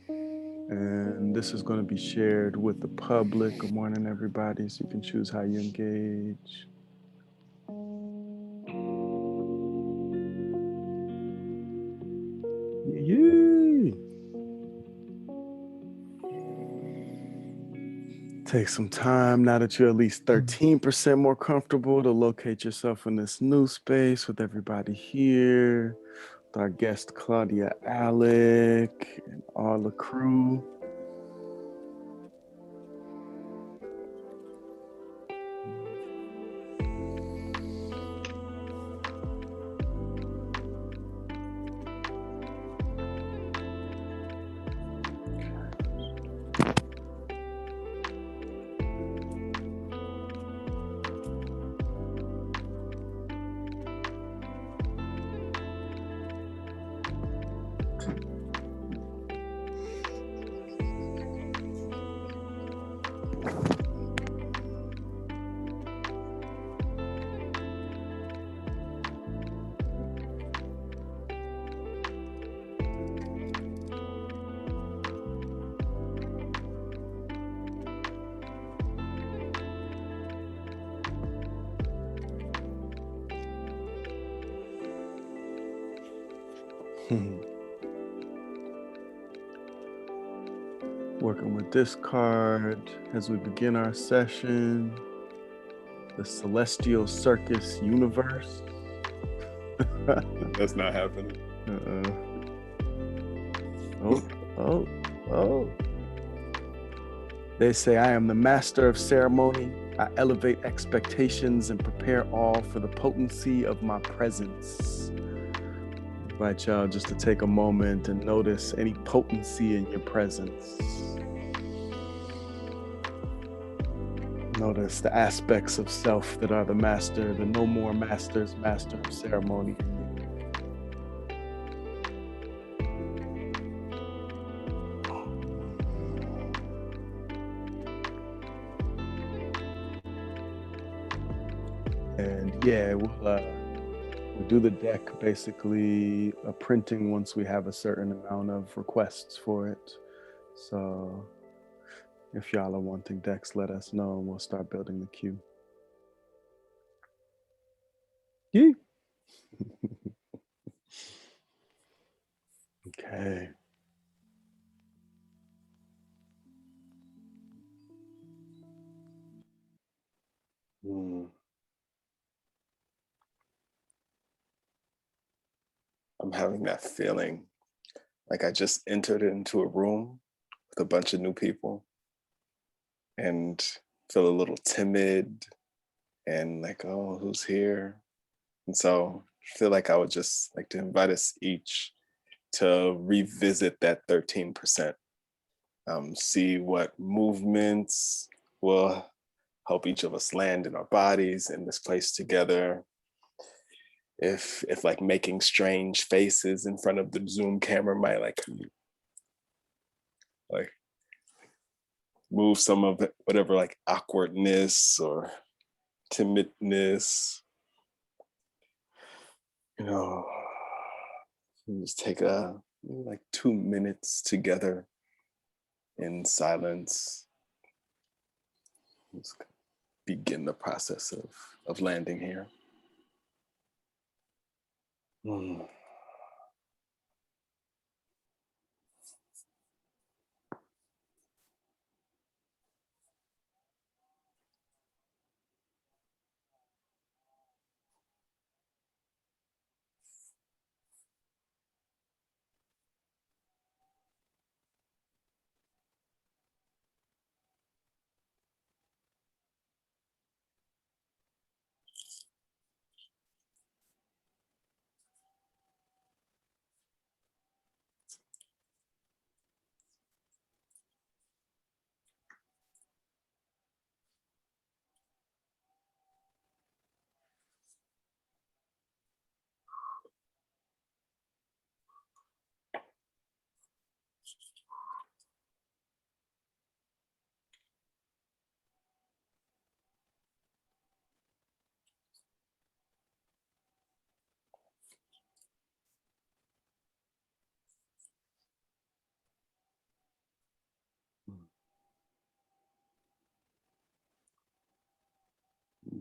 And this is going to be shared with the public. Good morning, everybody. So you can choose how you engage. Yay! Take some time now that you're at least 13% more comfortable to locate yourself in this new space with everybody here, with our guest Claudia Alick and all the crew. Working with this card as we begin our session, the Celestial Circus Universe. That's not happening. Oh. They say, I am the master of ceremony. I elevate expectations and prepare all for the potency of my presence. I invite y'all just to take a moment and notice any potency in your presence. Notice the aspects of self that are the master, the no more master's master of ceremony. And yeah, we'll do the deck basically printing once we have a certain amount of requests for it. So if y'all are wanting decks, let us know and we'll start building the queue. Yeah. Okay. I'm having that feeling like I just entered into a room with a bunch of new people and feel a little timid and like, oh, who's here? And so I feel like I would just like to invite us each to revisit that 13%, see what movements will help each of us land in our bodies in this place together. If like making strange faces in front of the Zoom camera might like move some of it, whatever like awkwardness or timidness, just take like 2 minutes together in silence. Just begin the process of landing here.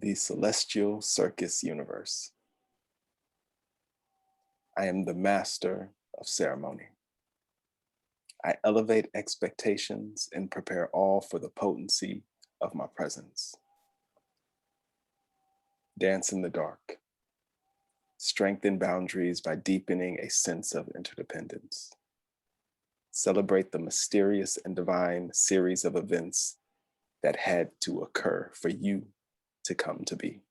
the celestial circus universe. I am the master of ceremony. I elevate expectations and prepare all for the potency of my presence. Dance in the dark. Strengthen boundaries by deepening a sense of interdependence. Celebrate the mysterious and divine series of events that had to occur for you to come to be.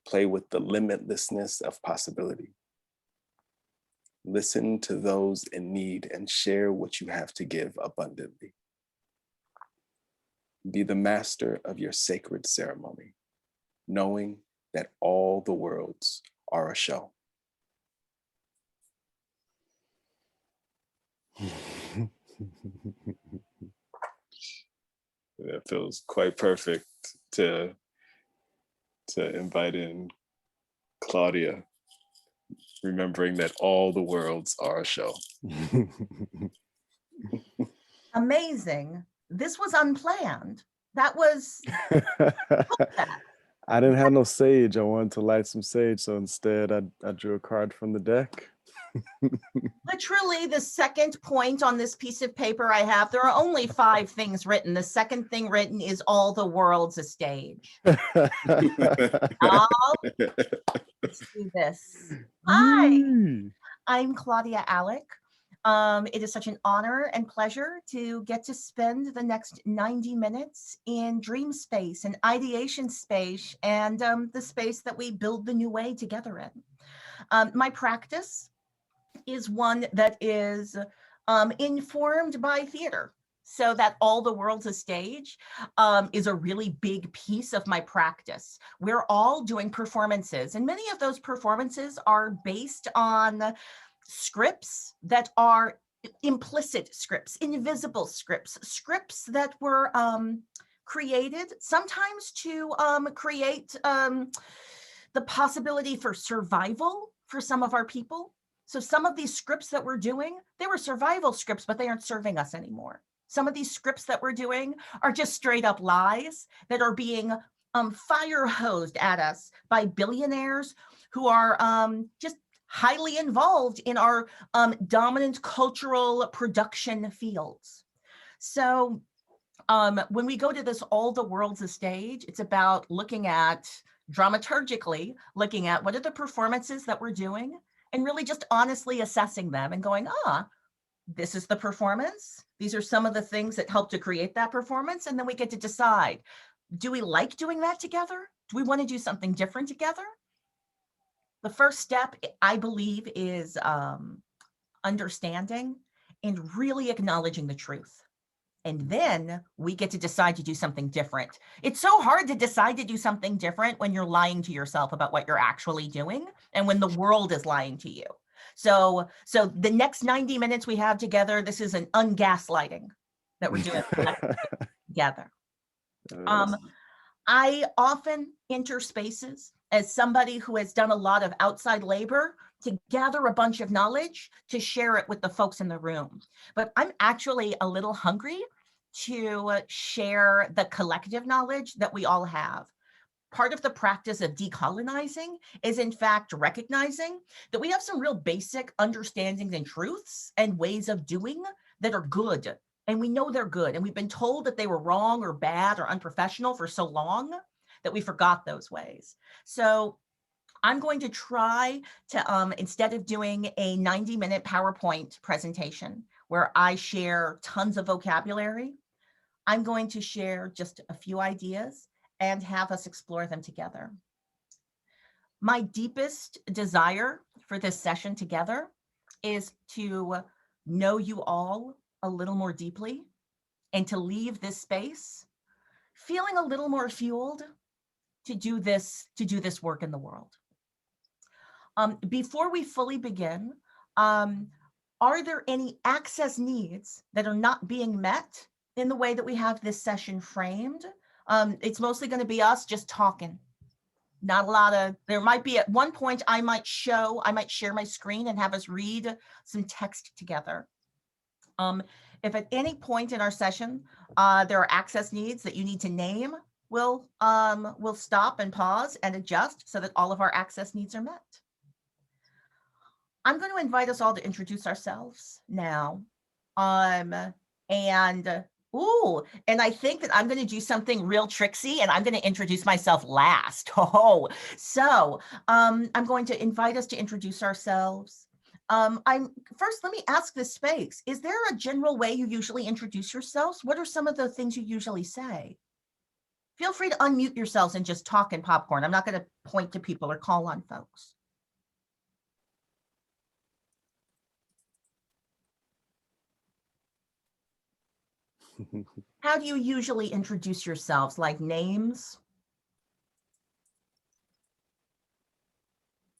Play with the limitlessness of possibility. Listen to those in need and share what you have to give abundantly. Be the master of your sacred ceremony, knowing that all the worlds are a show. That feels quite perfect to invite in Claudia, remembering that all the worlds are a show. Amazing. This was unplanned. That was I didn't have no sage. I wanted to light some sage, so instead I drew a card from the deck. literally the second point on this piece of paper I have. There are only 5 things written. The second thing written is all the world's a stage. Let's do this. Hi, I'm Claudia Alick. It is such an honor and pleasure to get to spend the next 90 minutes in dream space and ideation space and the space that we build the new way together in. My practice is one that is informed by theater. So that all the world's a stage is a really big piece of my practice. We're all doing performances, and many of those performances are based on scripts that are implicit scripts, invisible scripts, scripts that were created sometimes to create the possibility for survival for some of our people. So some of these scripts that we're doing, they were survival scripts, but they aren't serving us anymore. Some of these scripts that we're doing are just straight up lies that are being fire hosed at us by billionaires who are just highly involved in our dominant cultural production fields. So when we go to this all the world's a stage, it's about looking at dramaturgically, looking at what are the performances that we're doing and really just honestly assessing them and going, this is the performance. These are some of the things that help to create that performance. And then we get to decide, do we like doing that together? Do we want to do something different together? The first step, I believe, is understanding and really acknowledging the truth. And then we get to decide to do something different. It's so hard to decide to do something different when you're lying to yourself about what you're actually doing and when the world is lying to you. So the next 90 minutes we have together, this is an ungaslighting that we're doing together. I often enter spaces as somebody who has done a lot of outside labor to gather a bunch of knowledge to share it with the folks in the room. But I'm actually a little hungry to share the collective knowledge that we all have. Part of the practice of decolonizing is in fact recognizing that we have some real basic understandings and truths and ways of doing that are good. And we know they're good. And we've been told that they were wrong or bad or unprofessional for so long that we forgot those ways. So I'm going to try to, instead of doing a 90-minute PowerPoint presentation where I share tons of vocabulary, I'm going to share just a few ideas and have us explore them together. My deepest desire for this session together is to know you all a little more deeply and to leave this space feeling a little more fueled to do this work in the world. Before we fully begin, are there any access needs that are not being met in the way that we have this session framed? It's mostly going to be us just talking. Not a lot of, there might be at one point I might share my screen and have us read some text together. If at any point in our session there are access needs that you need to name, we'll stop and pause and adjust so that all of our access needs are met. I'm going to invite us all to introduce ourselves now. And I think that I'm going to do something real tricksy, and I'm going to introduce myself last. So I'm going to invite us to introduce ourselves. First, let me ask this space. Is there a general way you usually introduce yourselves? What are some of the things you usually say? Feel free to unmute yourselves and just talk and popcorn. I'm not going to point to people or call on folks. How do you usually introduce yourselves? Like names?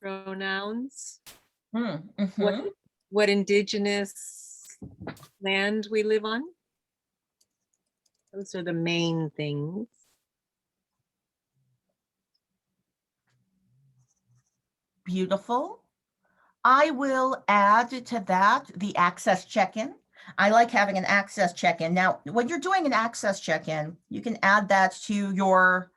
Pronouns. Mm-hmm. What indigenous land we live on. Those are the main things. Beautiful. I will add to that the access check-in. I like having an access check-in. Now, when you're doing an access check-in, you can add that to your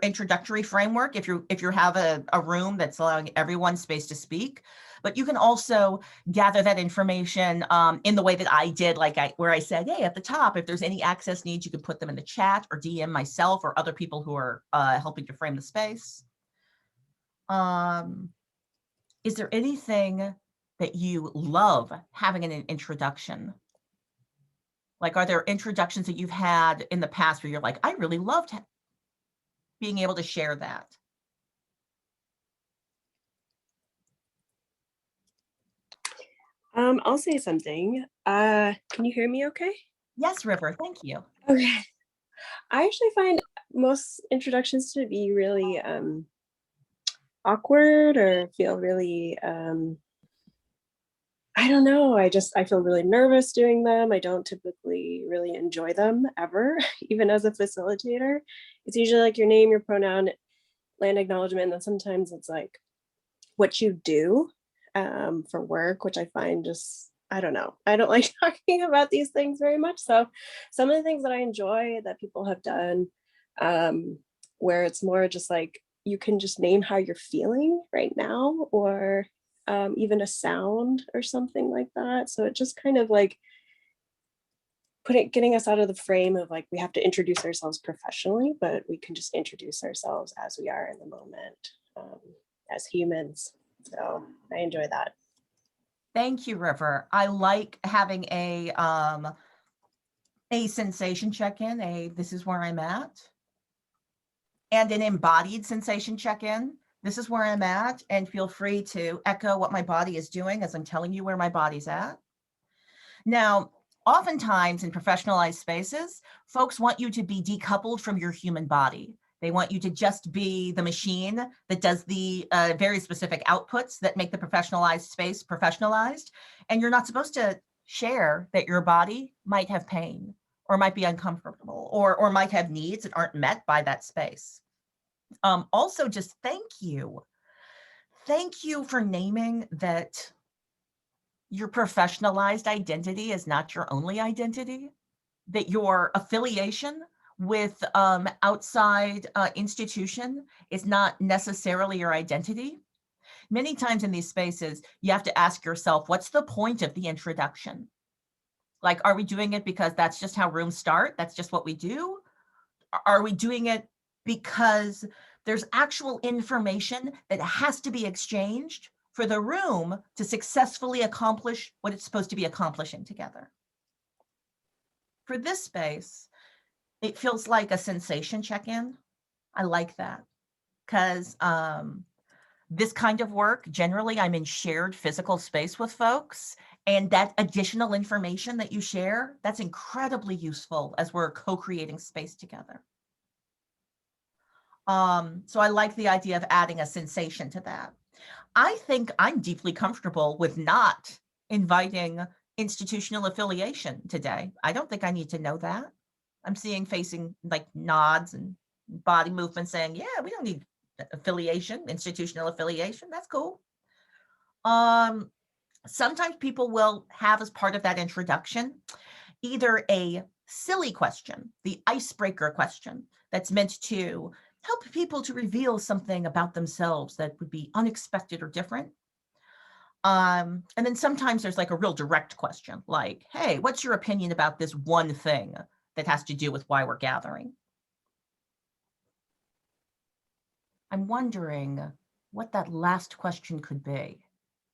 introductory framework if you have a room that's allowing everyone space to speak. But you can also gather that information in the way that I did, where I said, hey, at the top, if there's any access needs, you can put them in the chat or DM myself or other people who are helping to frame the space. Is there anything that you love having in an introduction? Like, are there introductions that you've had in the past where you're like, I really loved being able to share that? I'll say something. Can you hear me okay? Yes, River, thank you. Okay. I actually find most introductions to be really awkward or feel really, I don't know. I feel really nervous doing them. I don't typically really enjoy them ever, even as a facilitator. It's usually like your name, your pronoun, land acknowledgement, and then sometimes it's like what you do for work, which I find just, I don't know. I don't like talking about these things very much. So some of the things that I enjoy that people have done, where it's more just like, you can just name how you're feeling right now, or even a sound or something like that. So it just kind of like getting us out of the frame of like, we have to introduce ourselves professionally, but we can just introduce ourselves as we are in the moment, as humans. So I enjoy that. Thank you, River. I like having a sensation check-in, this is where I'm at, and an embodied sensation check-in. This is where I'm at, and feel free to echo what my body is doing as I'm telling you where my body's at. Now, oftentimes in professionalized spaces, folks want you to be decoupled from your human body. They want you to just be the machine that does the very specific outputs that make the professionalized space professionalized. And you're not supposed to share that your body might have pain or might be uncomfortable or might have needs that aren't met by that space. Also, just thank you. Thank you for naming that your professionalized identity is not your only identity, that your affiliation with outside institution is not necessarily your identity. Many times in these spaces, you have to ask yourself, what's the point of the introduction? Like, are we doing it because that's just how rooms start? That's just what we do? Are we doing it because there's actual information that has to be exchanged for the room to successfully accomplish what it's supposed to be accomplishing together? For this space, it feels like a sensation check-in. I like that because this kind of work, generally I'm in shared physical space with folks, and that additional information that you share, that's incredibly useful as we're co-creating space together. So I like the idea of adding a sensation to that. I think I'm deeply comfortable with not inviting institutional affiliation today. I don't think I need to know that. I'm seeing facing like nods and body movement saying, yeah, we don't need affiliation, institutional affiliation. That's cool. Sometimes people will have as part of that introduction either a silly question, the icebreaker question, that's meant to help people to reveal something about themselves that would be unexpected or different. And then sometimes there's like a real direct question, like, hey, what's your opinion about this one thing that has to do with why we're gathering? I'm wondering what that last question could be.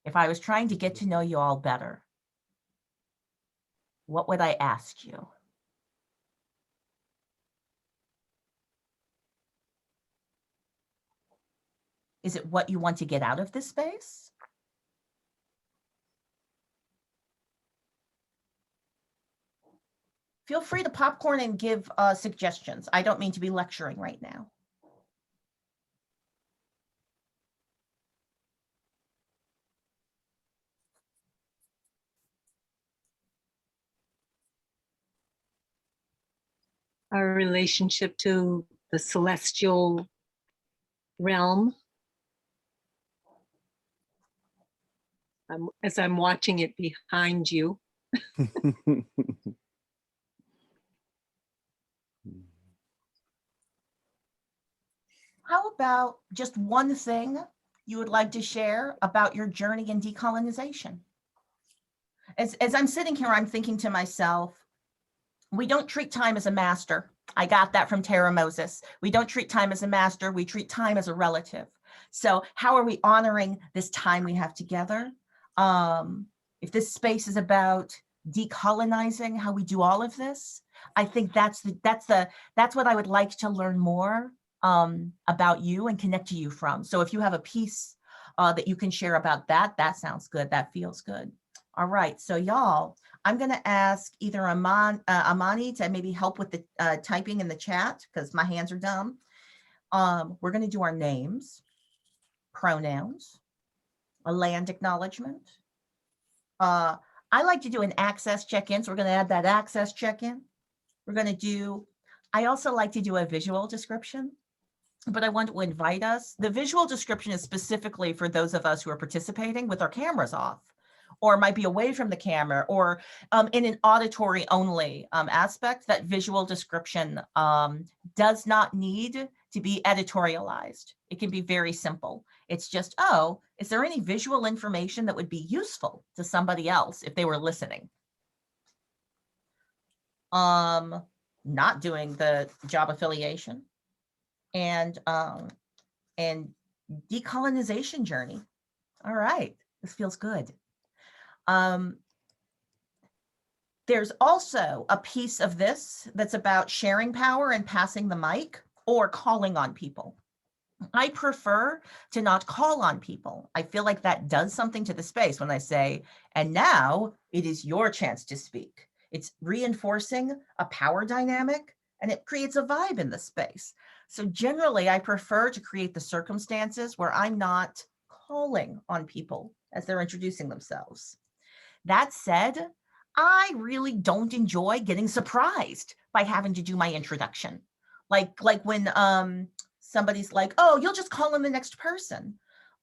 If I was trying to get to know you all better, what would I ask you? Is it what you want to get out of this space? Feel free to popcorn and give suggestions. I don't mean to be lecturing right now. Our relationship to the celestial realm. As I'm watching it behind you. How about just one thing you would like to share about your journey in decolonization? As I'm sitting here, I'm thinking to myself, we don't treat time as a master. I got that from Tara Moses. We don't treat time as a master. We treat time as a relative. So how are we honoring this time we have together? If this space is about decolonizing how we do all of this, I think that's what I would like to learn more about you and connect to you from. So if you have a piece that you can share about that, that sounds good. That feels good. All right, so y'all, I'm going to ask either Amani to maybe help with the typing in the chat because my hands are dumb. We're going to do our names, pronouns, a land acknowledgement. I like to do an access check-in, so we're going to add that access check-in. We're going to do, I also like to do a visual description, but I want to invite us. The visual description is specifically for those of us who are participating with our cameras off, or might be away from the camera, or in an auditory only aspect. That visual description does not need to be editorialized. It can be very simple. It's just, oh, is there any visual information that would be useful to somebody else if they were listening? Not doing the job affiliation and decolonization journey. All right, this feels good. There's also a piece of this that's about sharing power and passing the mic or calling on people. I prefer to not call on people. I feel like that does something to the space when I say, and now it is your chance to speak. It's reinforcing a power dynamic and it creates a vibe in the space. So generally, I prefer to create the circumstances where I'm not calling on people as they're introducing themselves. That said, I really don't enjoy getting surprised by having to do my introduction. Like when somebody's like, oh, you'll just call in the next person.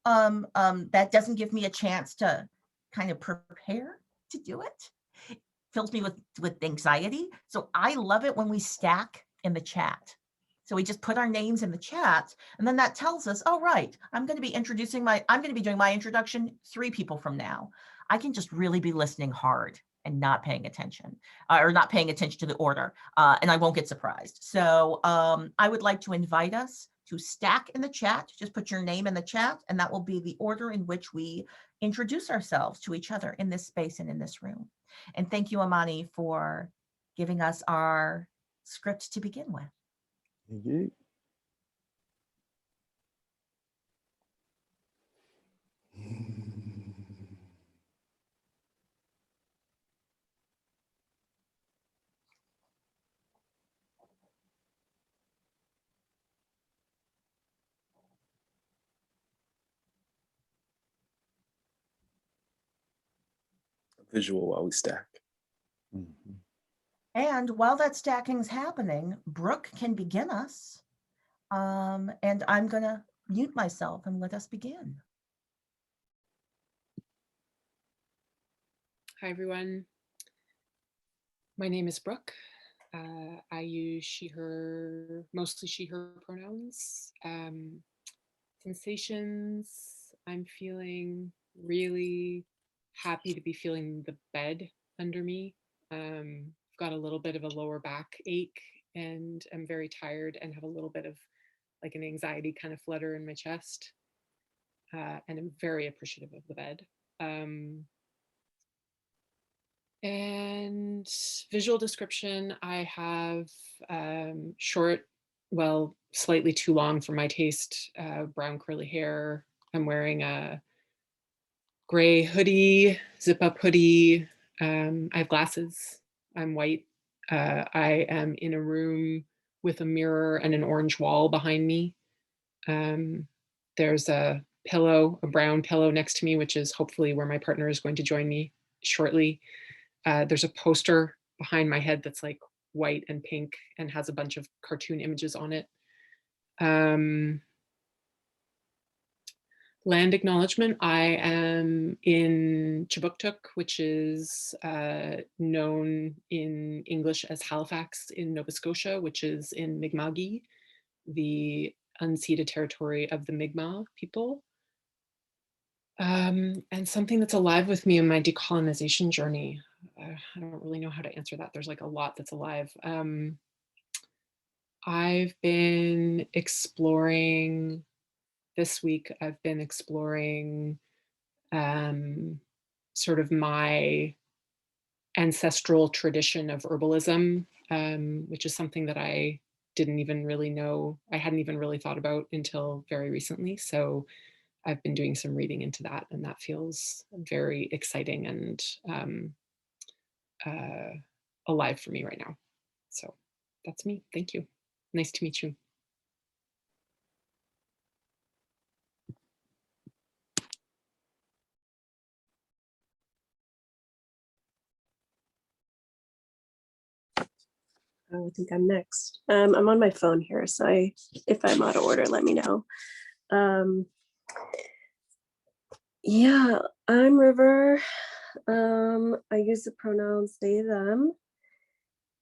That doesn't give me a chance to kind of prepare to do it. It fills me with anxiety. So I love it when we stack in the chat. So we just put our names in the chat, and then that tells us, oh, right, I'm going to be doing my introduction 3 people from now. I can just really be listening hard and not paying attention or not paying attention to the order, and I won't get surprised. So I would like to invite us to stack in the chat. Just put your name in the chat, and that will be the order in which we introduce ourselves to each other in this space and in this room. And thank you, Amani, for giving us our script to begin with. Indeed. Visual while we stack. Mm-hmm. And while that stacking's happening, Brook can begin us. And I'm going to mute myself and let us begin. Hi, everyone. My name is Brook. I use she, her, mostly she, her pronouns. Sensations, I'm feeling really happy to be feeling the bed under me. I've got a little bit of a lower back ache and I'm very tired and have a little bit of like an anxiety kind of flutter in my chest. And I'm very appreciative of the bed. And visual description, I have short, well, slightly too long for my taste, brown curly hair. I'm wearing a gray hoodie, zip up hoodie. I have glasses. I'm white. I am in a room with a mirror and an orange wall behind me. There's a pillow, a brown pillow next to me, which is hopefully where my partner is going to join me shortly. There's a poster behind my head that's like white and pink and has a bunch of cartoon images on it. Land acknowledgement, I am in Chibuktuk, which is known in English as Halifax in Nova Scotia, which is in Mi'kma'ki, the unceded territory of the Mi'kmaq people. And something that's alive with me in my decolonization journey. I don't really know how to answer that. There's like a lot that's alive. I've been exploring, this week, I've been exploring sort of my ancestral tradition of herbalism, which is something that I didn't even really know, I hadn't even really thought about until very recently. So I've been doing some reading into that, and that feels very exciting and alive for me right now. So that's me. Thank you. Nice to meet you. I think I'm next. I'm on my phone here, so if I'm out of order, let me know. Yeah, I'm River. I use the pronouns they, them.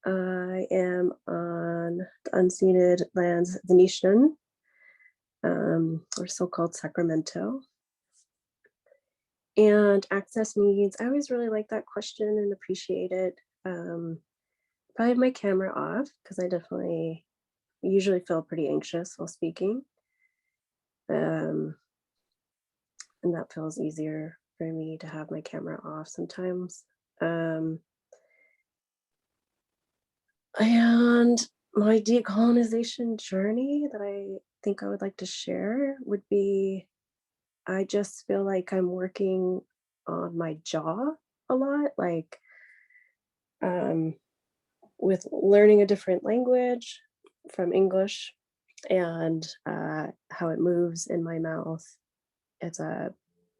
I am on the unceded lands of the Nishan, or so-called Sacramento. And access needs, I always really like that question and appreciate it. I have my camera off because I definitely usually feel pretty anxious while speaking. And that feels easier for me to have my camera off sometimes. And my decolonization journey that I think I would like to share would be, I just feel like I'm working on my jaw a lot, like with learning a different language from English and how it moves in my mouth. It's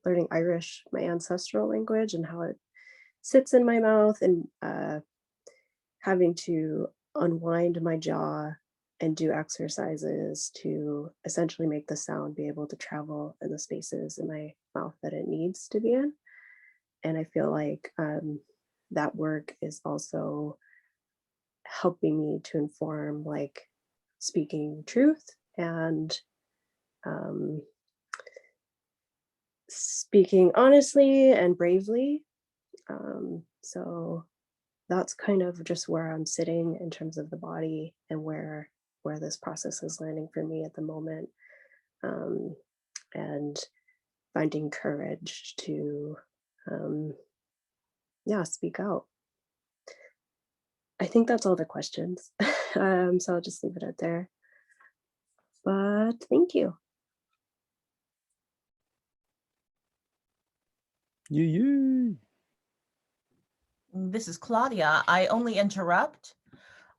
learning Irish, my ancestral language, and how it sits in my mouth, and having to unwind my jaw and do exercises to essentially make the sound be able to travel in the spaces in my mouth that it needs to be in. And I feel like that work is also helping me to inform like speaking truth and speaking honestly and bravely. So that's kind of just where I'm sitting in terms of the body and where this process is landing for me at the moment, and finding courage to speak out. I think that's all the questions. So I'll just leave it out there. But thank you. This is Claudia. I only interrupt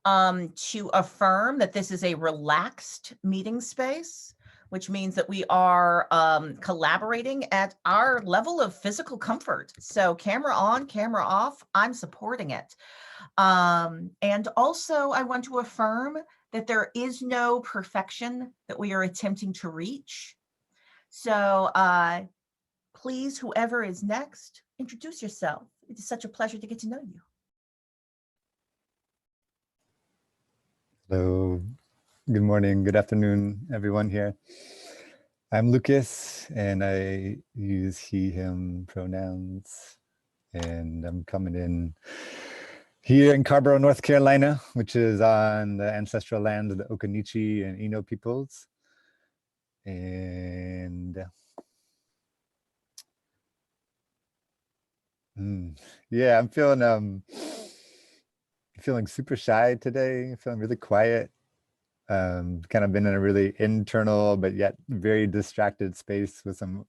to affirm that this is a relaxed meeting space, which means that we are collaborating at our level of physical comfort. So camera on, camera off, I'm supporting it. And also I want to affirm that there is no perfection that we are attempting to reach. So please, whoever is next, introduce yourself. It is such a pleasure to get to know you. Hello, good morning, good afternoon, everyone here. I'm Lucas, and I use he, him pronouns, and I'm coming in here in Carborough, North Carolina, which is on the ancestral land of the Occaneechi and Eno peoples. And yeah, I'm feeling super shy today, feeling really quiet. Kind of been in a really internal but yet very distracted space with some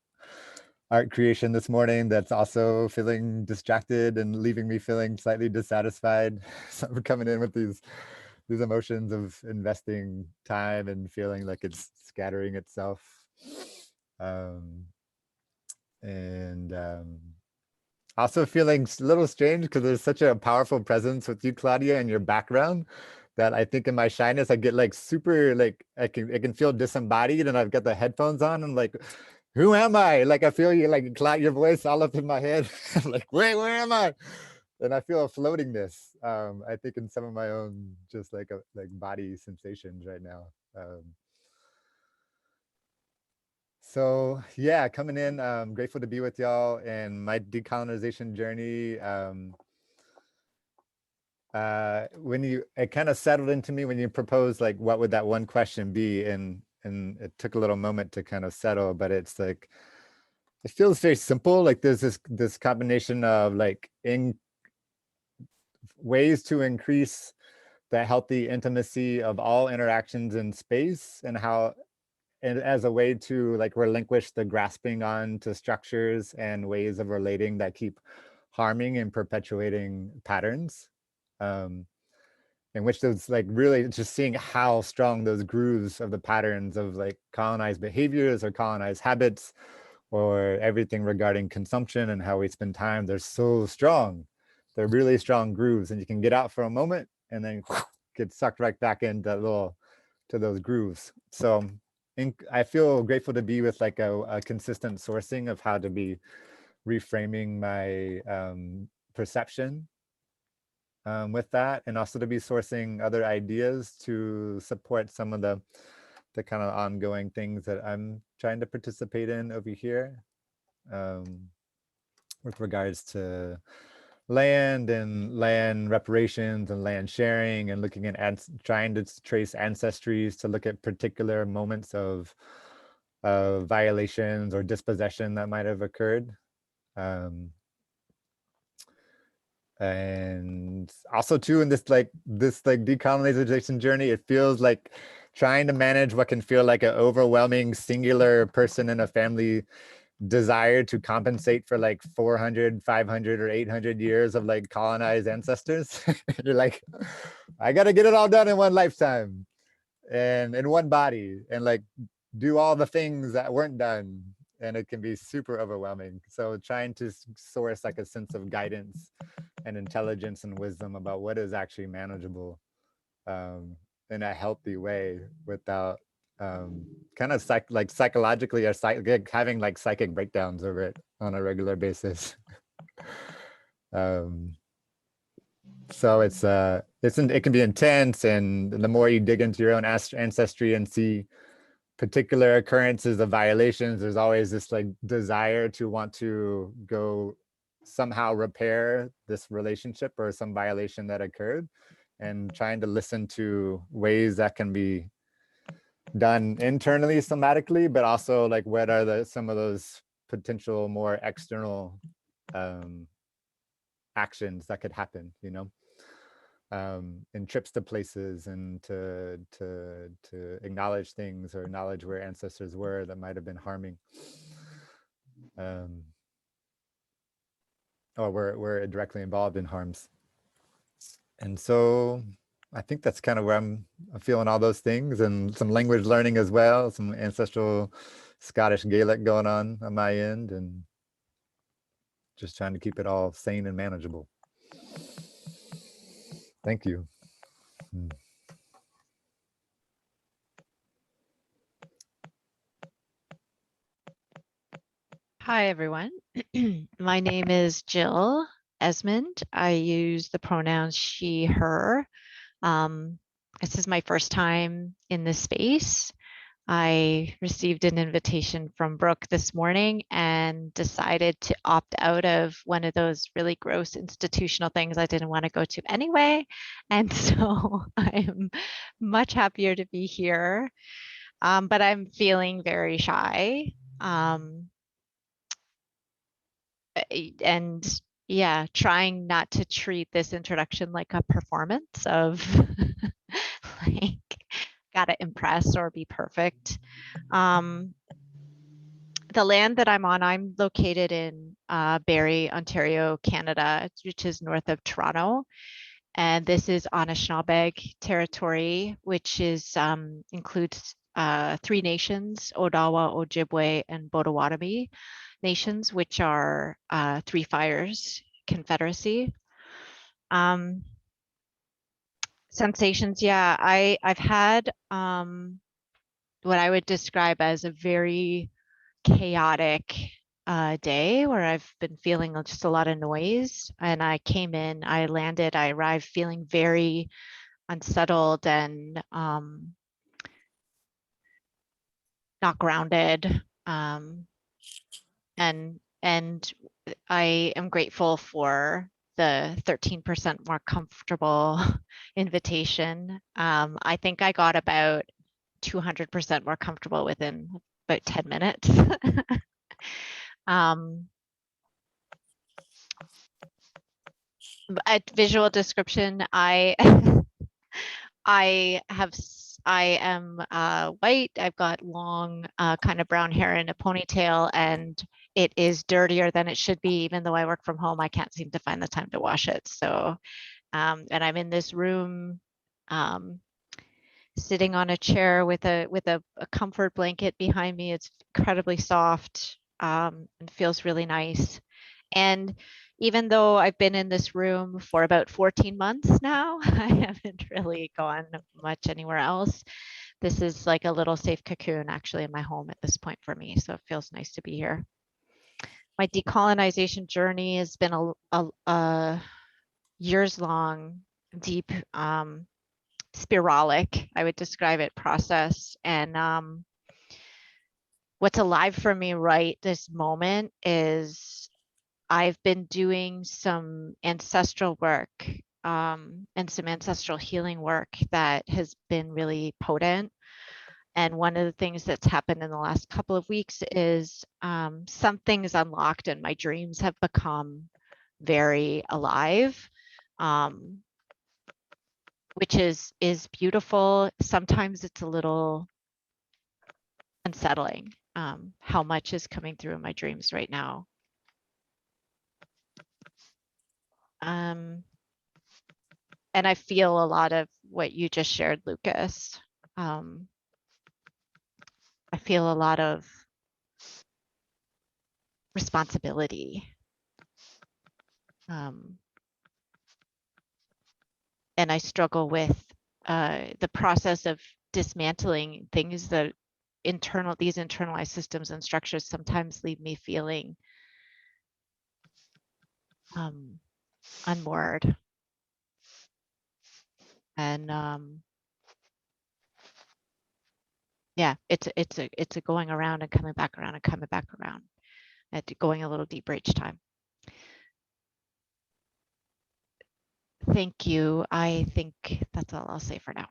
art creation this morning that's also feeling distracted and leaving me feeling slightly dissatisfied. So I'm coming in with these emotions of investing time and feeling like it's scattering itself. Also feeling a little strange because there's such a powerful presence with you, Claudia, in your background, that I think in my shyness I get like super like I can feel disembodied, and I've got the headphones on and like, who am I? Like I feel you like your voice all up in my head. I'm like, wait, where am I? And I feel a floatingness. I think in some of my own just like body sensations right now. So yeah, coming in, grateful to be with y'all and my decolonization journey. It kind of settled into me when you proposed like, what would that one question be? And it took a little moment to kind of settle, but it's like, it feels very simple. Like there's this combination of like in ways to increase the healthy intimacy of all interactions in space, and how, and as a way to like relinquish the grasping on to structures and ways of relating that keep harming and perpetuating patterns. In which those like really just seeing how strong those grooves of the patterns of like colonized behaviors or colonized habits or everything regarding consumption and how we spend time, they're so strong. They're really strong grooves, and you can get out for a moment and then get sucked right back into those grooves. So I feel grateful to be with like a consistent sourcing of how to be reframing my perception with that, and also to be sourcing other ideas to support some of the kind of ongoing things that I'm trying to participate in over here, with regards to land and land reparations and land sharing, and looking at trying to trace ancestries to look at particular moments of violations or dispossession that might have occurred. And also too, in this decolonization journey, it feels like trying to manage what can feel like an overwhelming singular person in a family desire to compensate for like 400, 500 or 800 years of like colonized ancestors. You're like, I got to get it all done in one lifetime and in one body, and like do all the things that weren't done, and it can be super overwhelming. So trying to source like a sense of guidance and intelligence and wisdom about what is actually manageable in a healthy way, without kind of psychologically or having like psychic breakdowns over it on a regular basis. So it can be intense, and the more you dig into your own ancestry and see particular occurrences of violations, there's always this like desire to want to go somehow repair this relationship or some violation that occurred, and trying to listen to ways that can be done internally somatically, but also like what are some of those potential more external actions that could happen, in trips to places, and to acknowledge things or acknowledge where ancestors were that might have been harming, or were directly involved in harms. And so I think that's kind of where I'm feeling all those things, and some language learning as well, some ancestral Scottish Gaelic going on my end, and just trying to keep it all sane and manageable. Thank you. Hi, everyone. My name is Sill Esmonde. I use the pronouns she, her. This is my first time in this space. I received an invitation from Brook this morning and decided to opt out of one of those really gross institutional things I didn't want to go to anyway. And so I'm much happier to be here, but I'm feeling very shy. And yeah, trying not to treat this introduction like a performance of like, gotta impress or be perfect. The land that I'm on, I'm located in Barrie, Ontario, Canada, which is north of Toronto. And this is Anishinaabe territory, which is includes 3 nations, Odawa, Ojibwe, and Potawatomi nations, which are 3 Fires Confederacy. Sensations, yeah, I've had what I would describe as a very chaotic day where I've been feeling just a lot of noise. And I came in, I landed, I arrived feeling very unsettled and not grounded. And I am grateful for the 13% more comfortable invitation. I think I got about 200% more comfortable within about 10 minutes. At visual description, I am white. I've got long kind of brown hair and a ponytail, and it is dirtier than it should be. Even though I work from home, I can't seem to find the time to wash it. So, and I'm in this room, sitting on a chair with a comfort blanket behind me. It's incredibly soft and feels really nice. And even though I've been in this room for about 14 months now, I haven't really gone much anywhere else. This is like a little safe cocoon actually in my home at this point for me. So it feels nice to be here. My decolonization journey has been a years long, deep, spiralic, I would describe it, process. And what's alive for me right this moment is I've been doing some ancestral work and some ancestral healing work that has been really potent. And one of the things that's happened in the last couple of weeks is some things unlocked and my dreams have become very alive, which is beautiful. Sometimes it's a little unsettling how much is coming through in my dreams right now. And I feel a lot of what you just shared, Lucas. I feel a lot of responsibility. And I struggle with the process of dismantling things that these internalized systems and structures sometimes leave me feeling unmoored. And yeah, it's a going around and coming back around and coming back around, and going a little deeper each time. Thank you. I think that's all I'll say for now.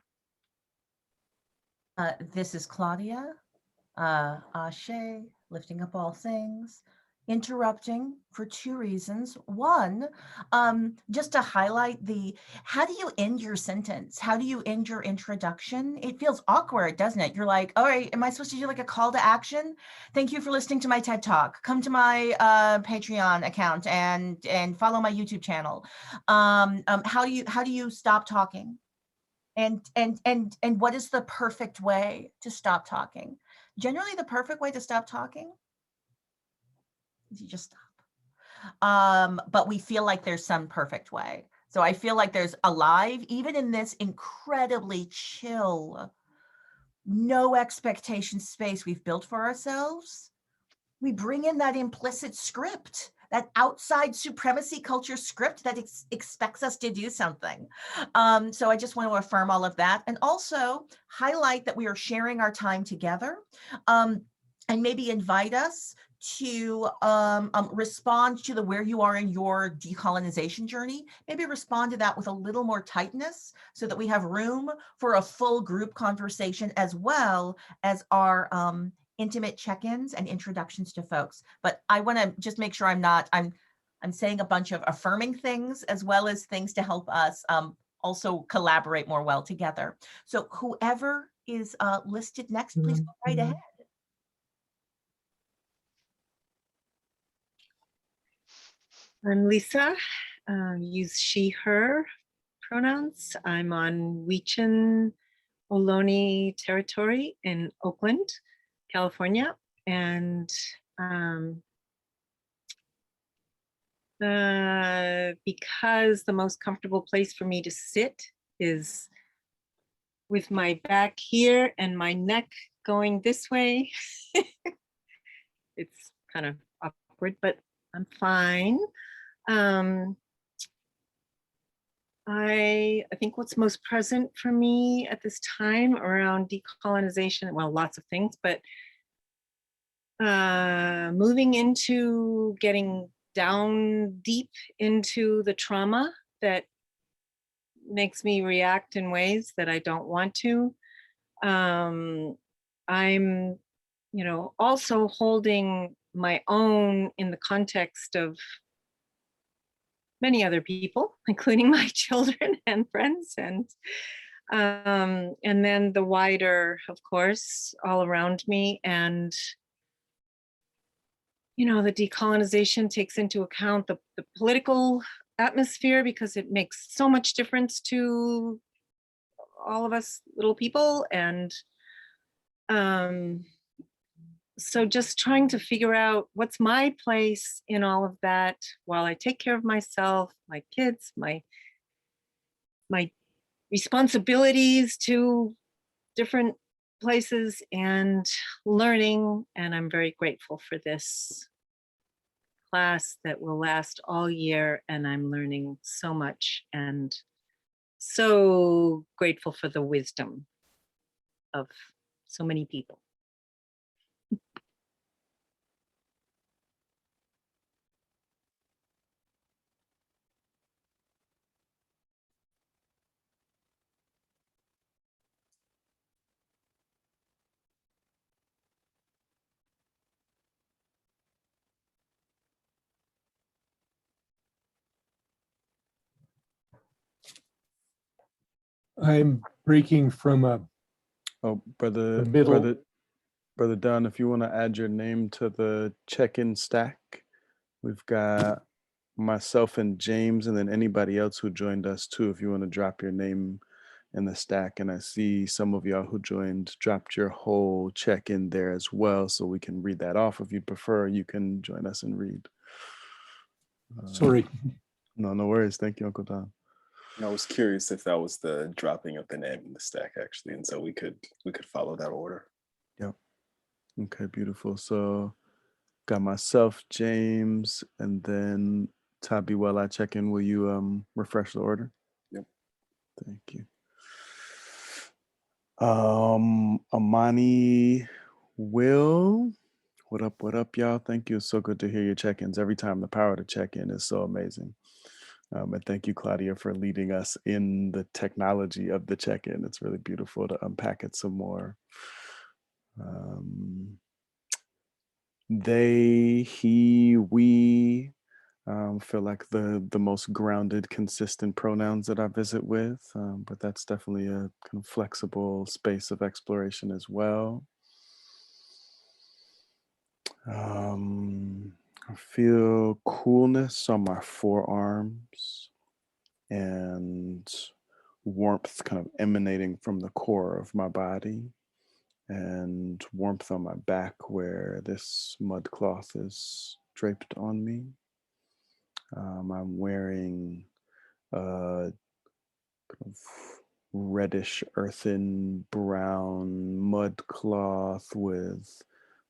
This is Claudia, Ashe, lifting up all things, interrupting for 2 reasons. One, just to highlight how do you end your sentence? How do you end your introduction? It feels awkward, doesn't it? You're like, all right, am I supposed to do like a call to action? Thank you for listening to my TED Talk. Come to my Patreon account and follow my YouTube channel. How do you stop talking? And what is the perfect way to stop talking? Generally, the perfect way to stop talking is you just stop. But we feel like there's some perfect way. So I feel like there's alive, even in this incredibly chill, no expectation space we've built for ourselves, we bring in that implicit script outside supremacy culture script that expects us to do something. So I just want to affirm all of that, and also highlight that we are sharing our time together, and maybe invite us to respond to the where you are in your decolonization journey. Maybe respond to that with a little more tightness so that we have room for a full group conversation, as well as our intimate check-ins and introductions to folks. But I want to just make sure I'm saying a bunch of affirming things as well as things to help us also collaborate more well together. So whoever is listed next, please go right ahead. I'm Lisa, use she, her pronouns. I'm on Wechan Ohlone territory in Oakland, California. And because the most comfortable place for me to sit is with my back here and my neck going this way. It's kind of awkward, but I'm fine. I think what's most present for me at this time around decolonization, well, lots of things, but moving into getting down deep into the trauma that makes me react in ways that I don't want to. I'm, also holding my own in the context of many other people, including my children and friends, and then the wider, of course, all around me. And the decolonization takes into account the political atmosphere, because it makes so much difference to all of us little people. And so just trying to figure out what's my place in all of that while I take care of myself, my kids, my responsibilities to different places, and learning. And I'm very grateful for this class that will last all year, and I'm learning so much, and so grateful for the wisdom of so many people. I'm breaking from a Brother Dunn, if you want to add your name to the check-in stack, we've got myself and James, and then anybody else who joined us too, if you want to drop your name in the stack. And I see some of y'all who joined dropped your whole check-in there as well, so we can read that off. If you prefer, you can join us and read. Sorry. No worries. Thank you, Uncle Don. And I was curious if that was the dropping of the name in the stack, actually, and so we could follow that order. Yep. Okay, beautiful. So got myself, James, and then Tabi. While I check in, will you refresh the order? Yep. Thank you. Amani, Will, what up, y'all? Thank you. It's so good to hear your check-ins every time. The power to check in is so amazing. And thank you, Claudia, for leading us in the technology of the check-in. It's really beautiful to unpack it some more. They, he, we feel like the most grounded, consistent pronouns that I visit with, but that's definitely a kind of flexible space of exploration as well. I feel coolness on my forearms and warmth kind of emanating from the core of my body, and warmth on my back where this mud cloth is draped on me. I'm wearing a kind of reddish earthen brown mud cloth with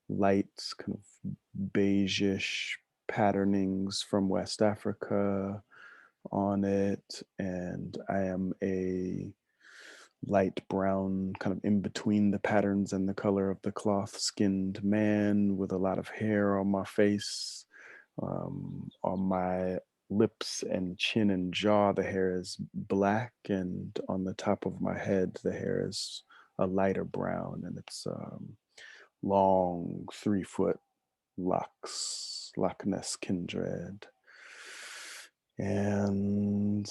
light kind of beigeish patternings from West Africa on it. And I am a light brown, kind of in between the patterns and the color of the cloth, skinned man with a lot of hair on my face. On my lips and chin and jaw, the hair is black, and on the top of my head, the hair is a lighter brown, and it's long 3-foot locks, Loch Ness kindred. And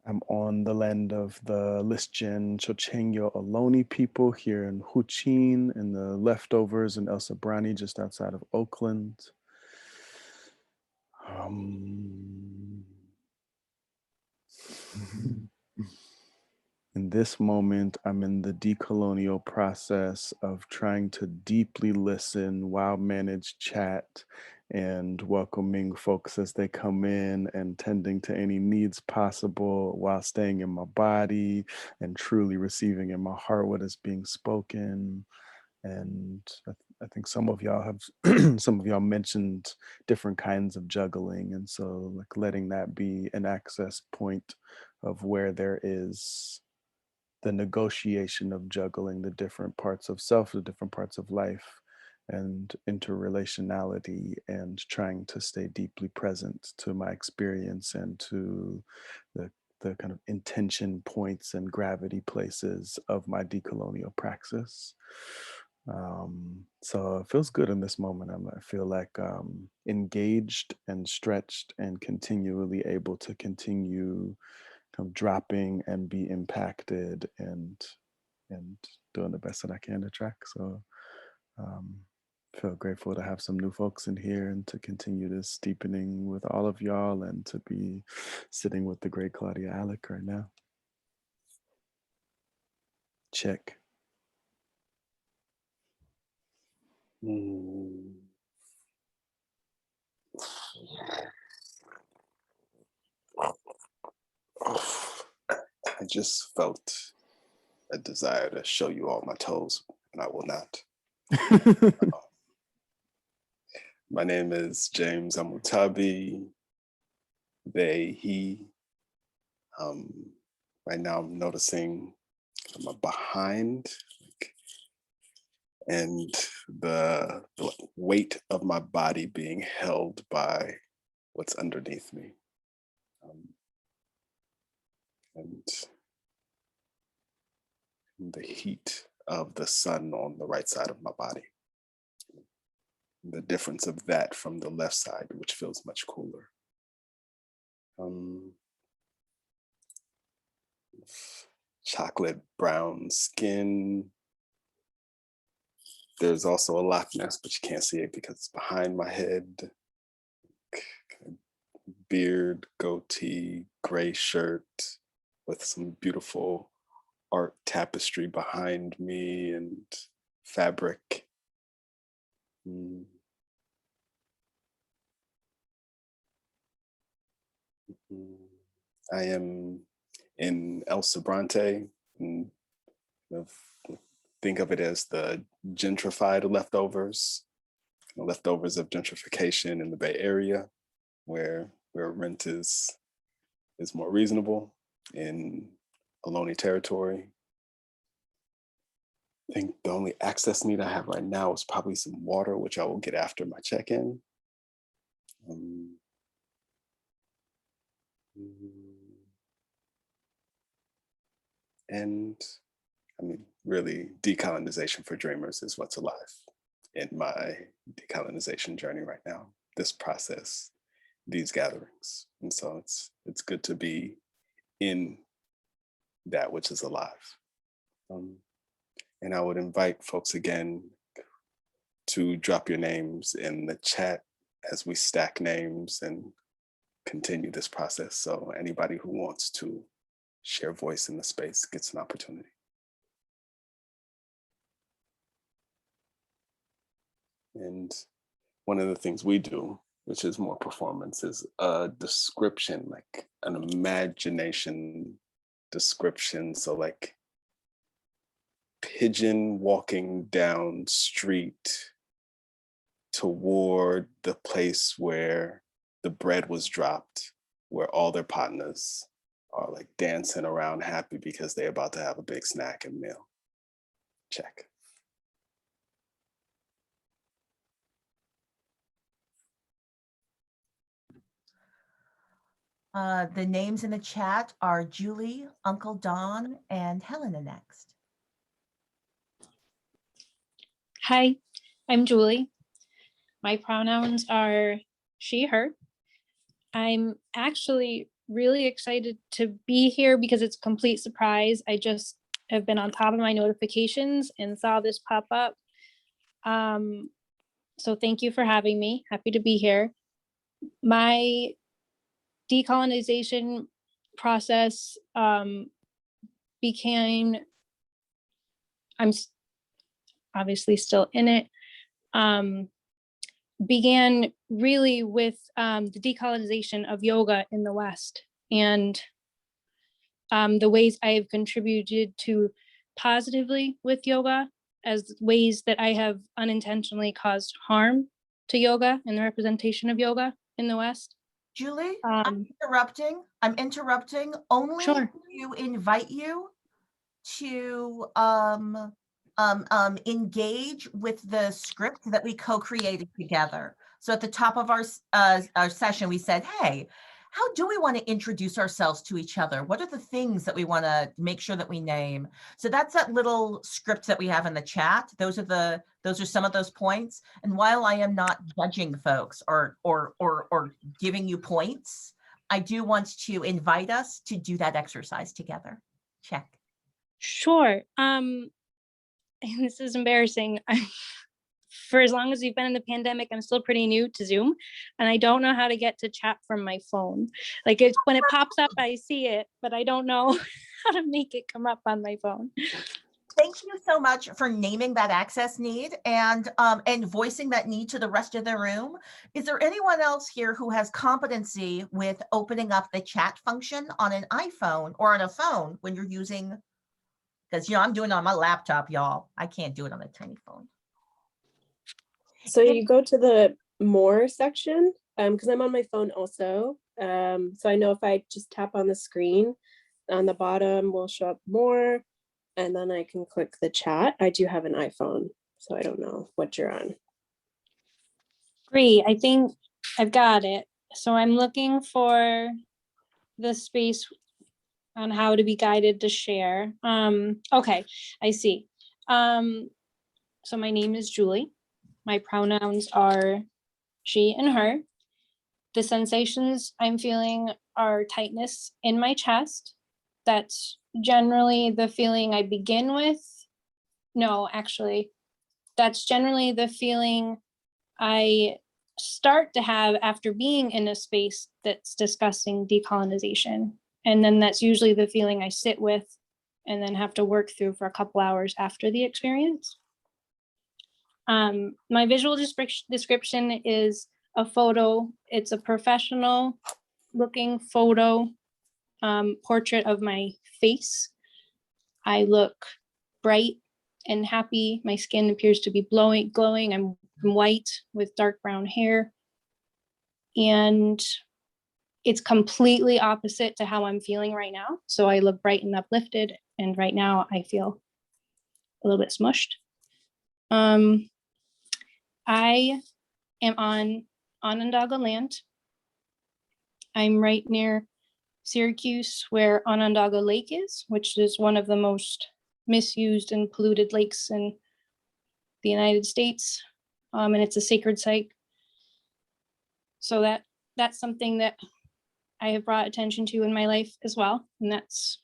I'm on the land of the Lisjan Chochenyo Ohlone people here in Huchin, and the leftovers in El Sobrani, just outside of Oakland. In this moment, I'm in the decolonial process of trying to deeply listen while manage chat and welcoming folks as they come in and tending to any needs possible while staying in my body and truly receiving in my heart what is being spoken. And I think some of y'all have, some of y'all mentioned different kinds of juggling. And so like letting that be an access point of where there is the negotiation of juggling the different parts of self, the different parts of life, and interrelationality, and trying to stay deeply present to my experience and to the kind of intention points and gravity places of my decolonial praxis. So it feels good in this moment. I feel like engaged and stretched and continually able to continue kind of dropping and be impacted and doing the best that I can to track. So feel grateful to have some new folks in here and to continue this steepening with all of y'all and to be sitting with the great Claudia Alick right now. Check. I just felt a desire to show you all my toes, and I will not. My name is James Amutabi, they, he. Right now I'm noticing I'm behind, and the weight of my body being held by what's underneath me. And the heat of the sun on the right side of my body. The difference of that from the left side, which feels much cooler. Chocolate brown skin. There's also a Loch Ness, but you can't see it because it's behind my head. Beard, goatee, gray shirt with some beautiful art tapestry behind me and fabric. I am in El Sobrante, and think of it as the gentrified leftovers, the leftovers of gentrification in the Bay Area, where rent is more reasonable in Ohlone territory. I think the only access need I have right now is probably some water, which I will get after my check-in. And I mean, really, decolonization for dreamers is what's alive in my decolonization journey right now, this process, these gatherings. And so it's good to be in that which is alive. And I would invite folks again to drop your names in the chat as we stack names and continue this process. So anybody who wants to share voice in the space gets an opportunity. And one of the things we do, which is more performance, is a description, like an imagination description. So like pigeon walking down street toward the place where the bread was dropped, where all their partners are like dancing around happy because they're about to have a big snack and meal. Check. The names in the chat are Julie, Uncle Don, and Helena next. Hi, I'm Julie. My pronouns are she, her. I'm actually really excited to be here because it's a complete surprise. I just have been on top of my notifications and saw this pop up. So thank you for having me. Happy to be here. My decolonization process became, I'm obviously still in it, began really with the decolonization of yoga in the West, and the ways I have contributed to positively with yoga as ways that I have unintentionally caused harm to yoga and the representation of yoga in the West. Julie, I'm interrupting only Sure. to invite you to engage with the script that we co-created together. So at the top of our session, we said, hey, how do we want to introduce ourselves to each other? What are the things that we want to make sure that we name? So that's that little script that we have in the chat. Those are some of those points. And while I am not judging folks or giving you points, I do want to invite us to do that exercise together. Check. Sure. And this is embarrassing. For as long as we've been in the pandemic, I'm still pretty new to Zoom, and I don't know how to get to chat from my phone. Like when it pops up, I see it, but I don't know how to make it come up on my phone. Thank you so much for naming that access need and voicing that need to the rest of the room. Is there anyone else here who has competency with opening up the chat function on an iPhone or on a phone when you're using, because I'm doing it on my laptop, y'all. I can't do it on a tiny phone. So you go to the more section, because I'm on my phone also. So I know if I just tap on the screen on the bottom will show up more, and then I can click the chat. I do have an iPhone, so I don't know what you're on. Great, I think I've got it. So I'm looking for the space on how to be guided to share. Okay, I see. So my name is Julie. My pronouns are she and her. The sensations I'm feeling are tightness in my chest. That's generally the feeling I begin with. No, actually, that's generally the feeling I start to have after being in a space that's discussing decolonization. And then that's usually the feeling I sit with and then have to work through for a couple hours after the experience. My visual description is a photo. It's a professional looking photo, portrait of my face. I look bright and happy. My skin appears to be glowing. I'm white with dark brown hair. And it's completely opposite to how I'm feeling right now. So I look bright and uplifted. And right now I feel a little bit smushed. I am on Onondaga land. I'm right near Syracuse, where Onondaga Lake is, which is one of the most misused and polluted lakes in the United States. And it's a sacred site. So that's something that I have brought attention to in my life as well. And that's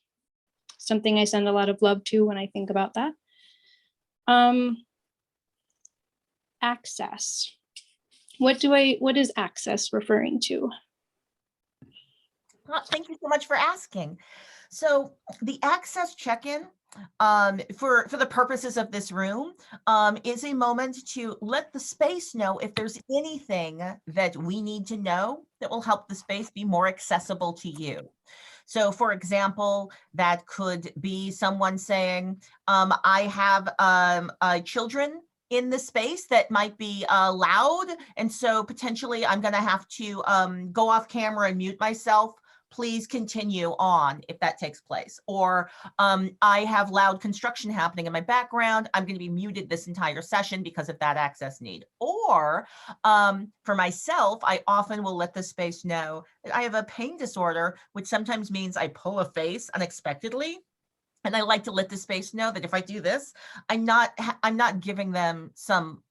something I send a lot of love to when I think about that. Access. What is access referring to? Thank you so much for asking. So the access check-in, for the purposes of this room, is a moment to let the space know if there's anything that we need to know that will help the space be more accessible to you. So for example, that could be someone saying, I have children in the space that might be loud. And so potentially I'm gonna have to go off camera and mute myself. Please continue on if that takes place. Or I have loud construction happening in my background. I'm going to be muted this entire session because of that access need. Or for myself, I often will let the space know that I have a pain disorder, which sometimes means I pull a face unexpectedly. And I like to let the space know that if I do this, I'm not giving them some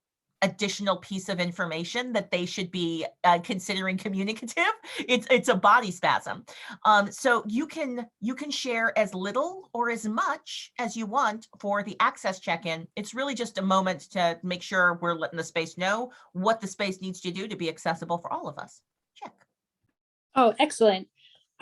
additional piece of information that they should be considering communicative. It's a body spasm. So you can share as little or as much as you want for the access check-in. It's really just a moment to make sure we're letting the space know what the space needs to do to be accessible for all of us. Check. Oh, excellent.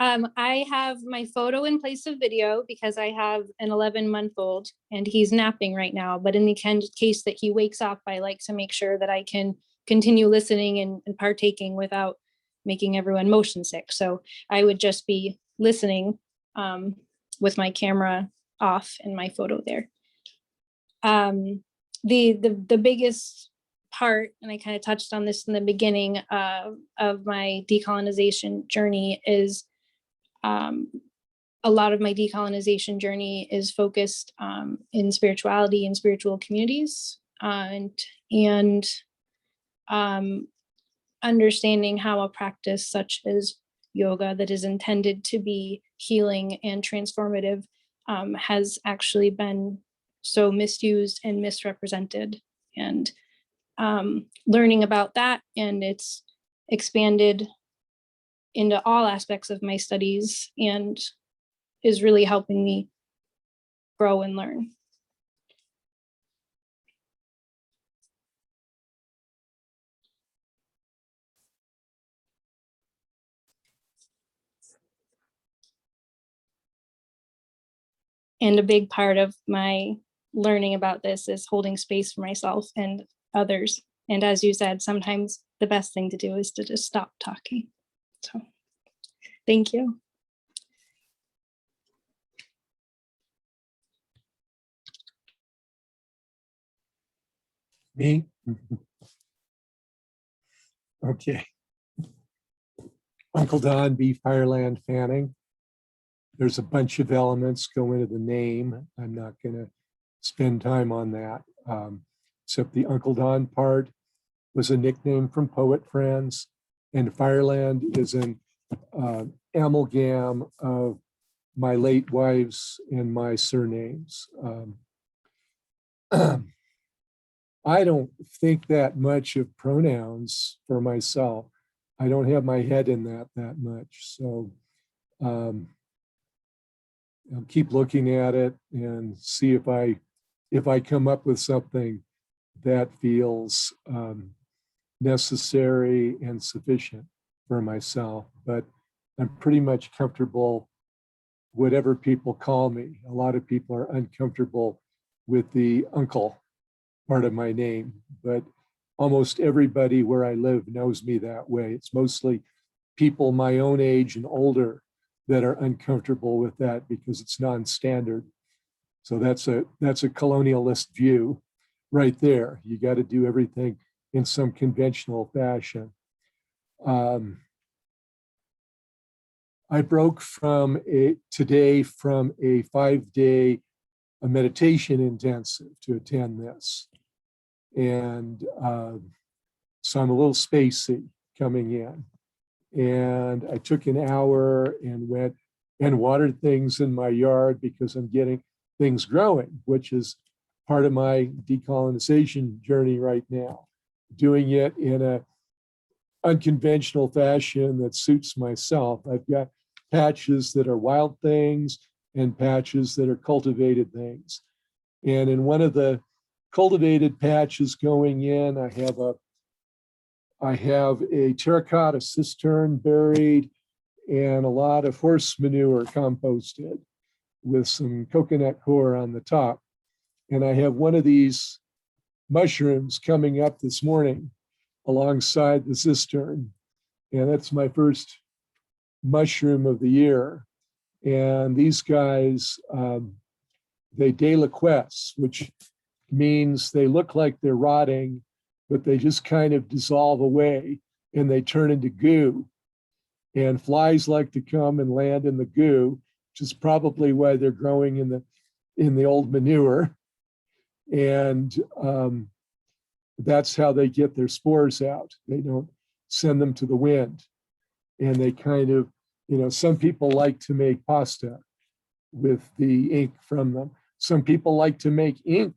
I have my photo in place of video because I have an 11-month-old and he's napping right now. But in the case that he wakes up, I like to make sure that I can continue listening and partaking without making everyone motion sick. So I would just be listening with my camera off and my photo there. The biggest part, and I kind of touched on this in the beginning of my decolonization journey, is a lot of my decolonization journey is focused in spirituality and spiritual communities, and understanding how a practice such as yoga that is intended to be healing and transformative has actually been so misused and misrepresented. And learning about that, and it's expanded into all aspects of my studies and is really helping me grow and learn. And a big part of my learning about this is holding space for myself and others. And as you said, sometimes the best thing to do is to just stop talking. So thank you. Me? Okay. Uncle Don B. Fireland Fanning. There's a bunch of elements go into the name. I'm not going to spend time on that, except the Uncle Don part was a nickname from poet friends, and Fireland is an amalgam of my late wife's and my surnames. I don't think that much of pronouns for myself. I don't have my head in that much. So I'll keep looking at it and see if I come up with something that feels necessary and sufficient for myself. But I'm pretty much comfortable whatever people call me. A lot of people are uncomfortable with the uncle part of my name, but almost everybody where I live knows me that way. It's mostly people my own age and older that are uncomfortable with that because it's non-standard. So that's a colonialist view right there. You got to do everything in some conventional fashion. I broke today from a 5-day meditation intensive to attend this. And so I'm a little spacey coming in. And I took an hour and went and watered things in my yard because I'm getting things growing, which is part of my decolonization journey right now. Doing it in a unconventional fashion that suits myself. I've got patches that are wild things and patches that are cultivated things. And in one of the cultivated patches going in, I have a terracotta cistern buried and a lot of horse manure composted with some coconut coir on the top. And I have one of these mushrooms coming up this morning alongside the cistern. And that's my first mushroom of the year. And these guys, they deliquesce, which means they look like they're rotting, but they just kind of dissolve away and they turn into goo. And flies like to come and land in the goo, which is probably why they're growing in the old manure. And that's how they get their spores out. They don't send them to the wind. And they kind of, some people like to make pasta with the ink from them. Some people like to make ink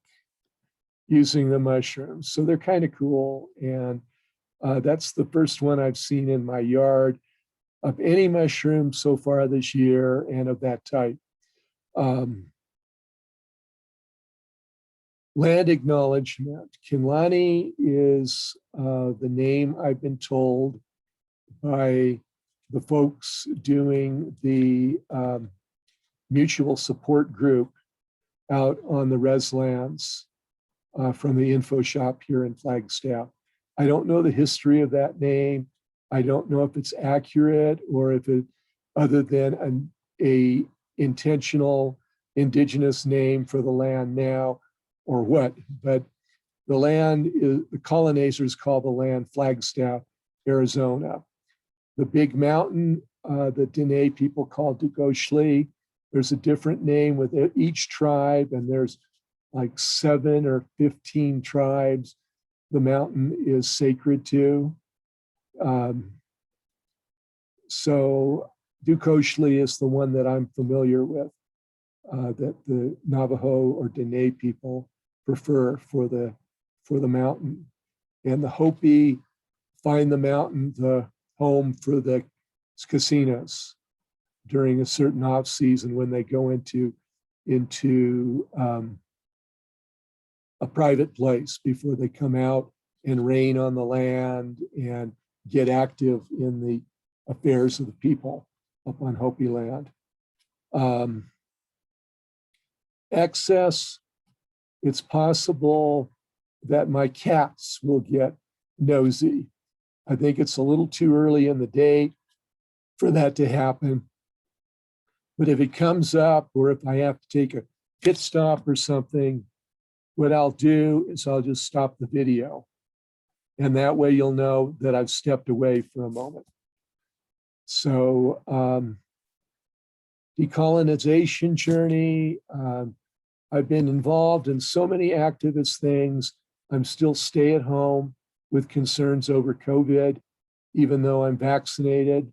using the mushrooms. So they're kind of cool. And that's the first one I've seen in my yard of any mushroom so far this year and of that type. Land acknowledgement. Kinlani is the name I've been told by the folks doing the mutual support group out on the res lands from the info shop here in Flagstaff. I don't know the history of that name. I don't know if it's accurate or if it, other than a intentional indigenous name for the land now or what, but the land is, the colonizers call the land Flagstaff, Arizona. The big mountain, the Dene people call Dugoshli. There's a different name with each tribe, and there's like 7 or 15 tribes the mountain is sacred to. So Dugoshli is the one that I'm familiar with, that the Navajo or Dene people prefer for the mountain. And the Hopi find the mountain the home for the casinos during a certain off season when they go into a private place before they come out and reign on the land and get active in the affairs of the people up on Hopi land. Excess, it's possible that my cats will get nosy. I think it's a little too early in the day for that to happen. But if it comes up or if I have to take a pit stop or something, what I'll do is I'll just stop the video. And that way you'll know that I've stepped away for a moment. So decolonization journey, I've been involved in so many activist things. I'm still stay at home with concerns over COVID, even though I'm vaccinated.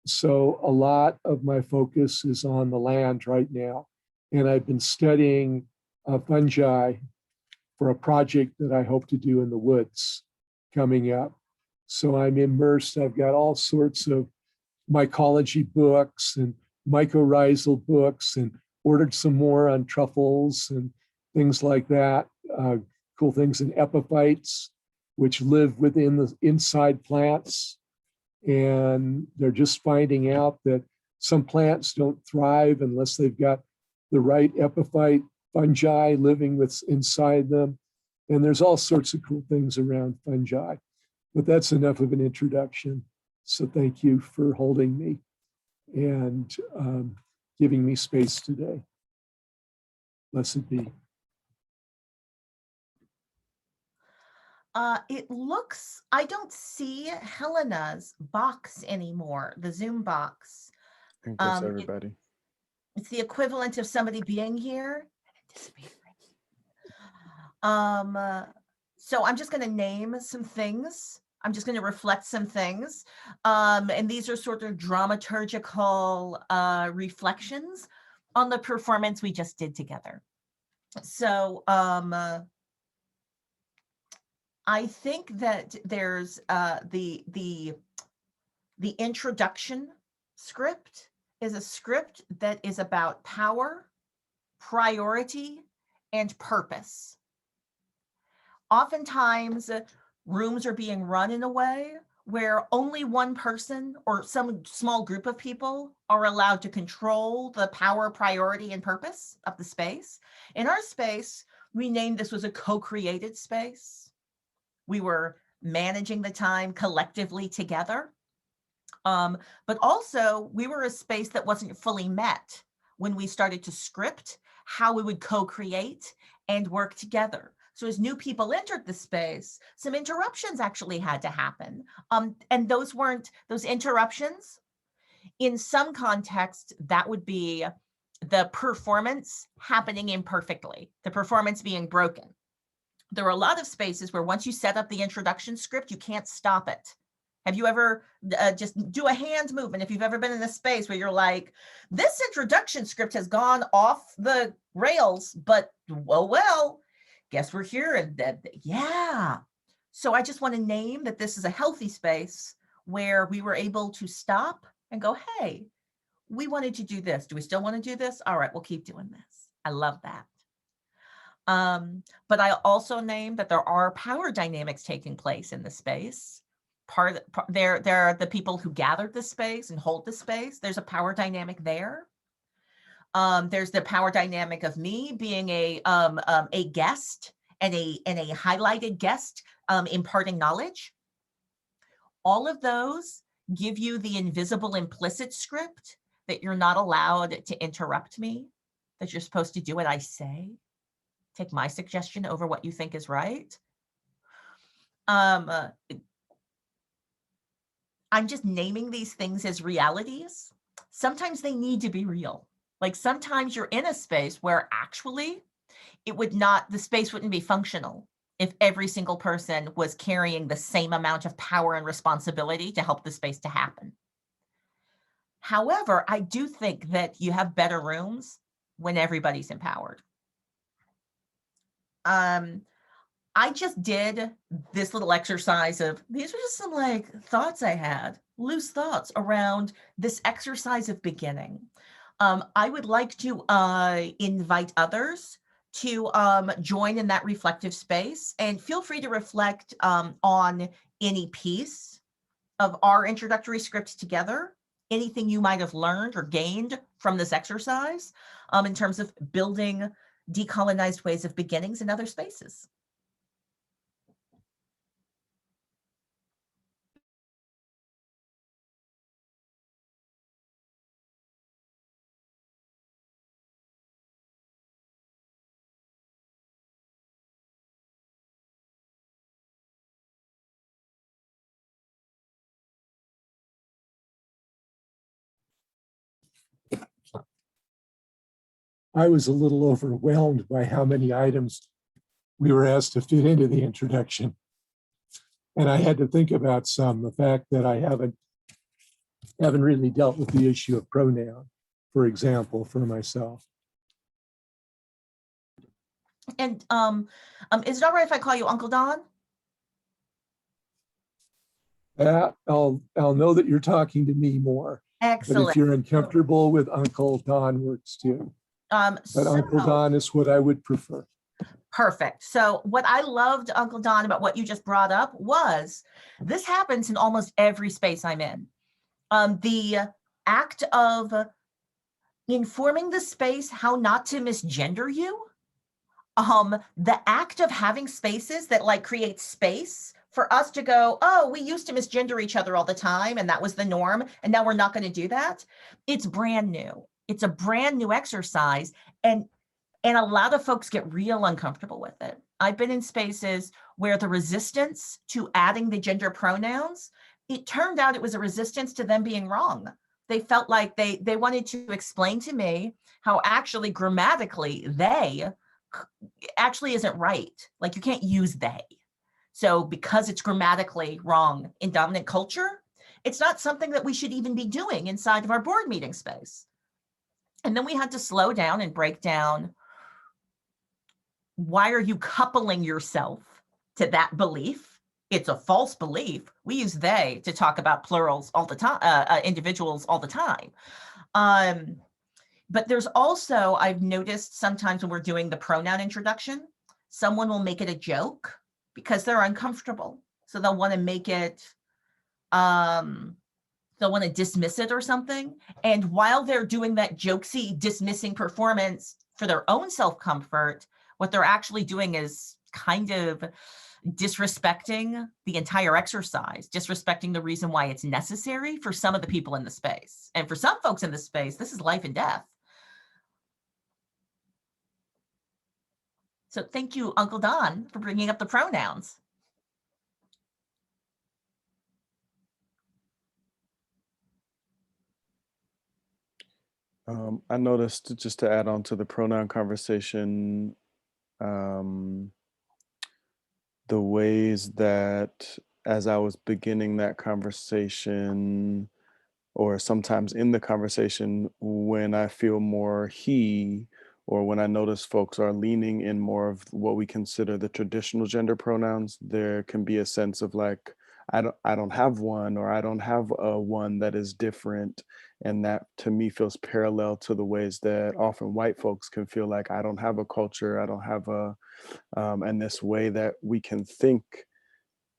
So a lot of my focus is on the land right now. And I've been studying fungi for a project that I hope to do in the woods coming up. So I'm immersed. I've got all sorts of mycology books and mycorrhizal books and ordered some more on truffles and things like that. Cool things in epiphytes, which live within the inside plants. And they're just finding out that some plants don't thrive unless they've got the right epiphyte fungi living inside them. And there's all sorts of cool things around fungi. But that's enough of an introduction. So thank you for holding me and giving me space today. Blessed be. It looks, I don't see Helena's box anymore, the Zoom box. I think that's everybody. It's the equivalent of somebody being here and disappearing. So I'm just going to name some things. I'm just going to reflect some things. And these are sort of dramaturgical reflections on the performance we just did together. So I think that there's the introduction script is a script that is about power, priority, and purpose. Oftentimes, rooms are being run in a way where only one person or some small group of people are allowed to control the power, priority, and purpose of the space. In our space, we named this was a co-created space. We were managing the time collectively together. But also we were a space that wasn't fully met when we started to script how we would co-create and work together. So as new people entered the space, some interruptions actually had to happen. And those interruptions, in some context, that would be the performance happening imperfectly, the performance being broken. There are a lot of spaces where once you set up the introduction script, you can't stop it. Have you ever, just do a hand movement if you've ever been in a space where you're like, this introduction script has gone off the rails, but well, guess we're here. And yeah. So I just want to name that this is a healthy space where we were able to stop and go, hey, we wanted to do this. Do we still want to do this? All right, we'll keep doing this. I love that. But I also named that there are power dynamics taking place in the space. There are the people who gathered the space and hold the space. There's a power dynamic there. There's the power dynamic of me being a guest and a highlighted guest, imparting knowledge. All of those give you the invisible implicit script that you're not allowed to interrupt me, that you're supposed to do what I say, take my suggestion over what you think is right. I'm just naming these things as realities. Sometimes they need to be real. Like sometimes you're in a space where actually the space wouldn't be functional if every single person was carrying the same amount of power and responsibility to help the space to happen. However, I do think that you have better rooms when everybody's empowered. I just did this little exercise of, these are just some like thoughts I had, loose thoughts around this exercise of beginning. I would like to invite others to join in that reflective space, and feel free to reflect on any piece of our introductory scripts together, anything you might have learned or gained from this exercise in terms of building decolonized ways of beginnings in other spaces. I was a little overwhelmed by how many items we were asked to fit into the introduction. And I had to think about the fact that I haven't really dealt with the issue of pronoun, for example, for myself. And is it all right if I call you Uncle Don? I'll know that you're talking to me more. Excellent. But if you're uncomfortable with Uncle Don, works too. But Uncle Don is what I would prefer. Perfect. So what I loved, Uncle Don, about what you just brought up was this happens in almost every space I'm in. The act of informing the space how not to misgender you, the act of having spaces that like create space for us to go, oh, we used to misgender each other all the time and that was the norm, and now we're not going to do that. It's brand new. It's a brand new exercise, and a lot of folks get real uncomfortable with it. I've been in spaces where the resistance to adding the gender pronouns, it turned out it was a resistance to them being wrong. They felt like they wanted to explain to me how actually grammatically they actually isn't right. Like you can't use they. So because it's grammatically wrong in dominant culture, it's not something that we should even be doing inside of our board meeting space. And then we had to slow down and break down, why are you coupling yourself to that belief? It's a false belief. We use they to talk about plurals all the time, individuals all the time. But there's also, I've noticed sometimes when we're doing the pronoun introduction, someone will make it a joke because they're uncomfortable. So they'll want to make it, they'll want to dismiss it or something. And while they're doing that jokesy dismissing performance for their own self-comfort, what they're actually doing is kind of disrespecting the entire exercise, disrespecting the reason why it's necessary for some of the people in the space. And for some folks in the space, this is life and death. So thank you, Uncle Don, for bringing up the pronouns. I noticed, just to add on to the pronoun conversation, the ways that as I was beginning that conversation, or sometimes in the conversation, when I feel more he, or when I notice folks are leaning in more of what we consider the traditional gender pronouns, there can be a sense of like, I don't have one, or I don't have a one that is different. And that to me feels parallel to the ways that often white folks can feel like, I don't have a culture, I don't have a, and this way that we can think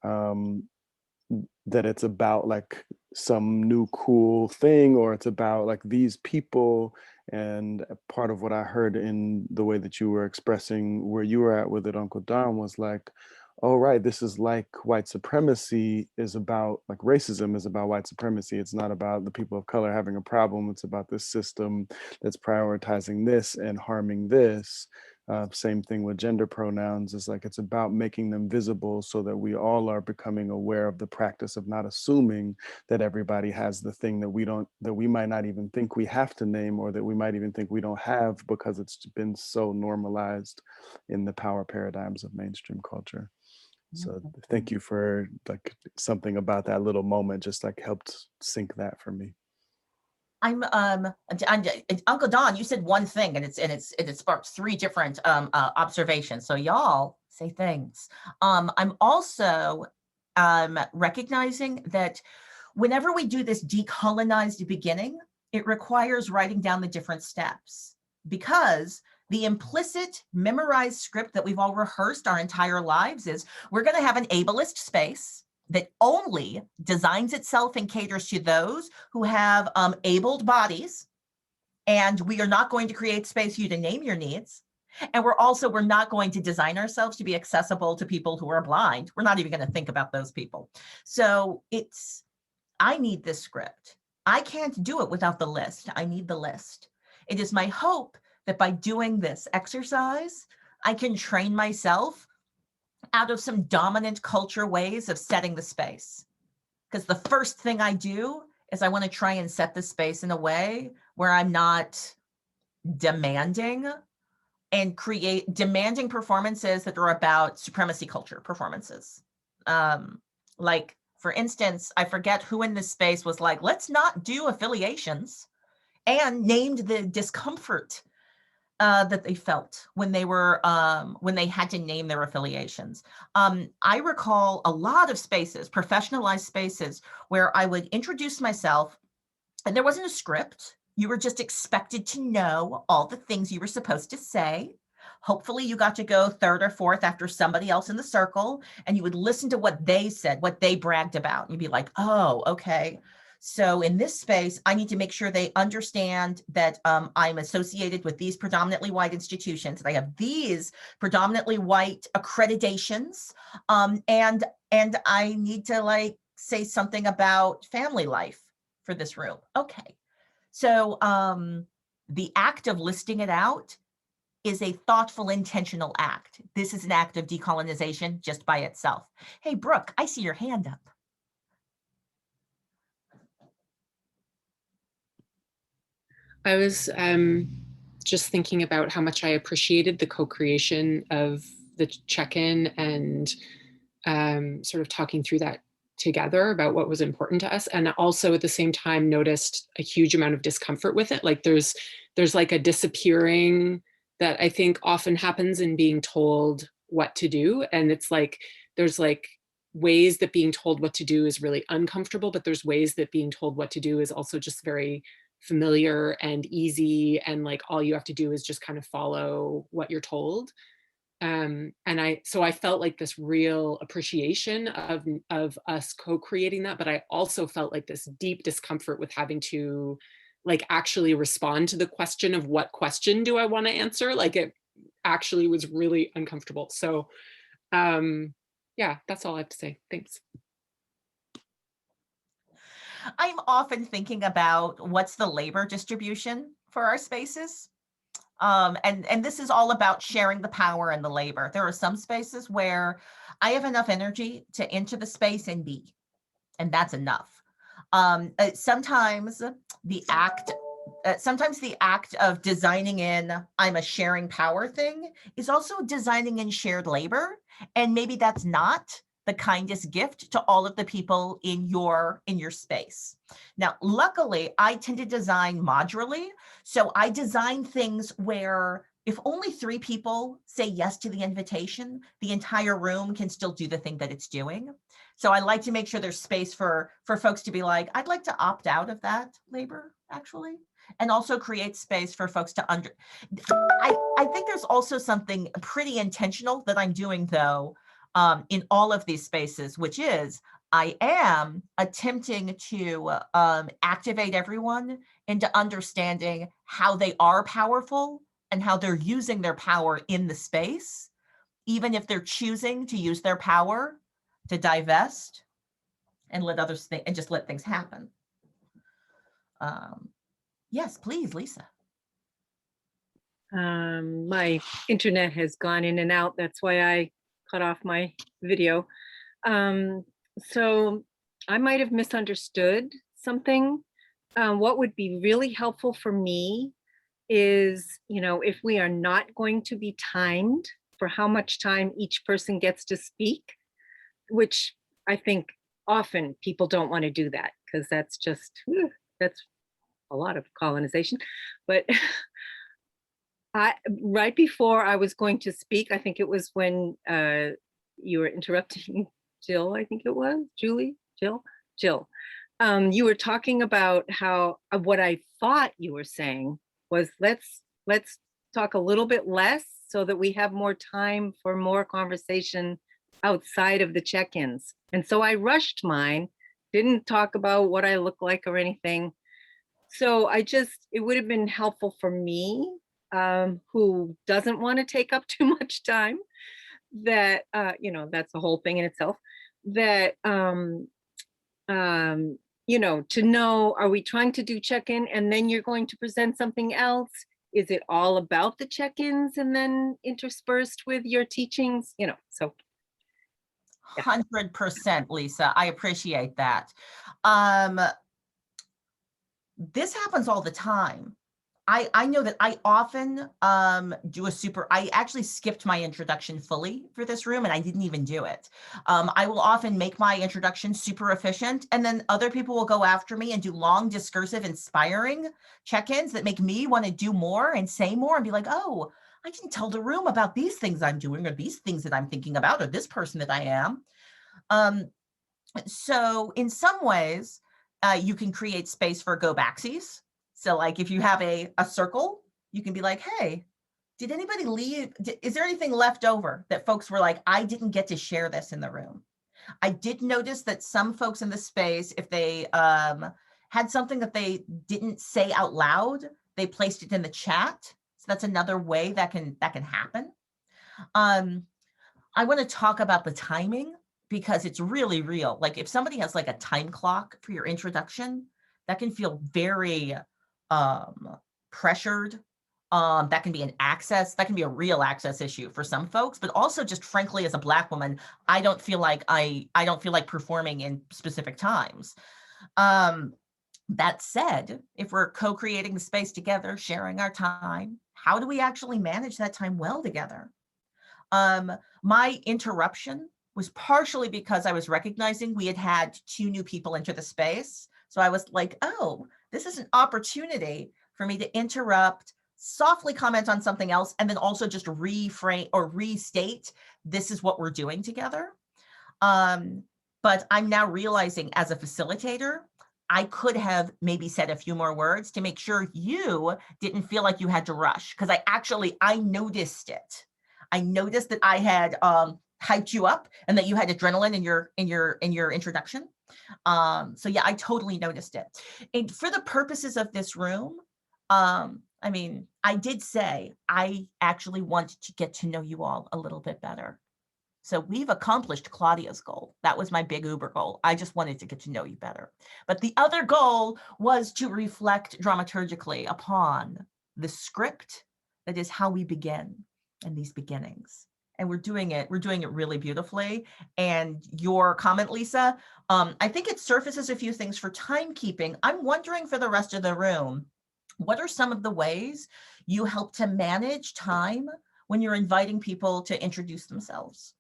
that it's about like some new cool thing, or it's about like these people. And part of what I heard in the way that you were expressing where you were at with it, Uncle Don, was like, oh, right, this is like white supremacy is about, like racism is about white supremacy. It's not about the people of color having a problem. It's about this system that's prioritizing this and harming this. Same thing with gender pronouns. It's like, it's about making them visible so that we all are becoming aware of the practice of not assuming that everybody has the thing that we might not even think we have to name, or that we might even think we don't have, because it's been so normalized in the power paradigms of mainstream culture. So thank you for like something about that little moment just like helped sync that for me. I'm Uncle Don, you said one thing and it sparks three different observations. So y'all say things. I'm also recognizing that whenever we do this decolonized beginning, it requires writing down the different steps, because the implicit memorized script that we've all rehearsed our entire lives is we're going to have an ableist space that only designs itself and caters to those who have abled bodies. And we are not going to create space for you to name your needs. And we're not going to design ourselves to be accessible to people who are blind. We're not even going to think about those people. So I need this script. I can't do it without the list. I need the list. It is my hope that by doing this exercise, I can train myself out of some dominant culture ways of setting the space. Because the first thing I do is I want to try and set the space in a way where I'm not demanding and create demanding performances that are about supremacy culture performances. Like, for instance, I forget who in this space was like, let's not do affiliations, and named the discomfort that they felt when they had to name their affiliations. I recall a lot of spaces, professionalized spaces, where I would introduce myself and there wasn't a script. You were just expected to know all the things you were supposed to say. Hopefully you got to go third or fourth after somebody else in the circle, and you would listen to what they said, what they bragged about. And you'd be like, oh, okay. So in this space, I need to make sure they understand that I'm associated with these predominantly white institutions. And I have these predominantly white accreditations. And I need to like say something about family life for this room. Okay. So the act of listing it out is a thoughtful, intentional act. This is an act of decolonization just by itself. Hey, Brooke, I see your hand up. I was just thinking about how much I appreciated the co-creation of the check-in and sort of talking through that together about what was important to us. And also at the same time noticed a huge amount of discomfort with it. Like there's like a disappearing that I think often happens in being told what to do. And it's like, there's like ways that being told what to do is really uncomfortable, but there's ways that being told what to do is also just very familiar and easy, and like all you have to do is just kind of follow what you're told. And so I felt like this real appreciation of us co-creating that, but I also felt like this deep discomfort with having to like actually respond to the question of what question do I want to answer. Like it actually was really uncomfortable. So Yeah, that's all I have to say. Thanks. I'm often thinking about what's the labor distribution for our spaces. And this is all about sharing the power and the labor. There are some spaces where I have enough energy to enter the space and be, and that's enough. Sometimes the act of designing in I'm a sharing power thing is also designing in shared labor, and maybe that's not the kindest gift to all of the people in your space. Now, luckily, I tend to design modularly, so I design things where if only 3 people say yes to the invitation, the entire room can still do the thing that it's doing. So I like to make sure there's space for folks to be like, I'd like to opt out of that labor, actually, and also create space for folks to I think there's also something pretty intentional that I'm doing, though, in all of these spaces, which is I am attempting to activate everyone into understanding how they are powerful and how they're using their power in the space, even if they're choosing to use their power to divest and let others think and just let things happen. Yes, please, Lisa. My internet has gone in and out. That's why I cut off my video. So I might have misunderstood something. What would be really helpful for me is, if we are not going to be timed for how much time each person gets to speak, which I think often people don't want to do that because that's just, that's a lot of colonization. But right before I was going to speak, I think it was when you were interrupting Jill, I think it was, Jill. You were talking about how what I thought you were saying was let's talk a little bit less so that we have more time for more conversation outside of the check-ins. And so I rushed mine, didn't talk about what I look like or anything. So it would have been helpful for me, who doesn't want to take up too much time, that, that's the whole thing in itself, that, to know, are we trying to do check-in and then you're going to present something else? Is it all about the check-ins and then interspersed with your teachings? So. 100%, Lisa. I appreciate that. This happens all the time. I know that I often I actually skipped my introduction fully for this room and I didn't even do it. I will often make my introduction super efficient and then other people will go after me and do long, discursive, inspiring check-ins that make me want to do more and say more and be like, oh, I didn't tell the room about these things I'm doing or these things that I'm thinking about or this person that I am. So in some ways, you can create space for go-backsies. So like if you have a circle, you can be like, hey, did anybody leave? Is there anything left over that folks were like, I didn't get to share this in the room? I did notice that some folks in the space, if they had something that they didn't say out loud, they placed it in the chat. So that's another way that can happen. I want to talk about the timing because it's really real. Like if somebody has like a time clock for your introduction, that can feel very pressured. That can be that can be a real access issue for some folks, but also just frankly, as a Black woman, I don't feel like performing in specific times. That said, if we're co-creating the space together, sharing our time, how do we actually manage that time well together? My interruption was partially because I was recognizing we had 2 new people enter the space. So I was like, oh, this is an opportunity for me to interrupt, softly comment on something else, and then also just reframe or restate, this is what we're doing together. But I'm now realizing as a facilitator, I could have maybe said a few more words to make sure you didn't feel like you had to rush, because I noticed it. I noticed that I had hyped you up and that you had adrenaline in your introduction. So yeah, I totally noticed it. And for the purposes of this room, I mean, I did say I actually wanted to get to know you all a little bit better. So we've accomplished Claudia's goal. That was my big Uber goal. I just wanted to get to know you better. But the other goal was to reflect dramaturgically upon the script that is how we begin and these beginnings. And we're doing it really beautifully. And your comment, Lisa, I think it surfaces a few things for timekeeping. I'm wondering for the rest of the room, what are some of the ways you help to manage time when you're inviting people to introduce themselves?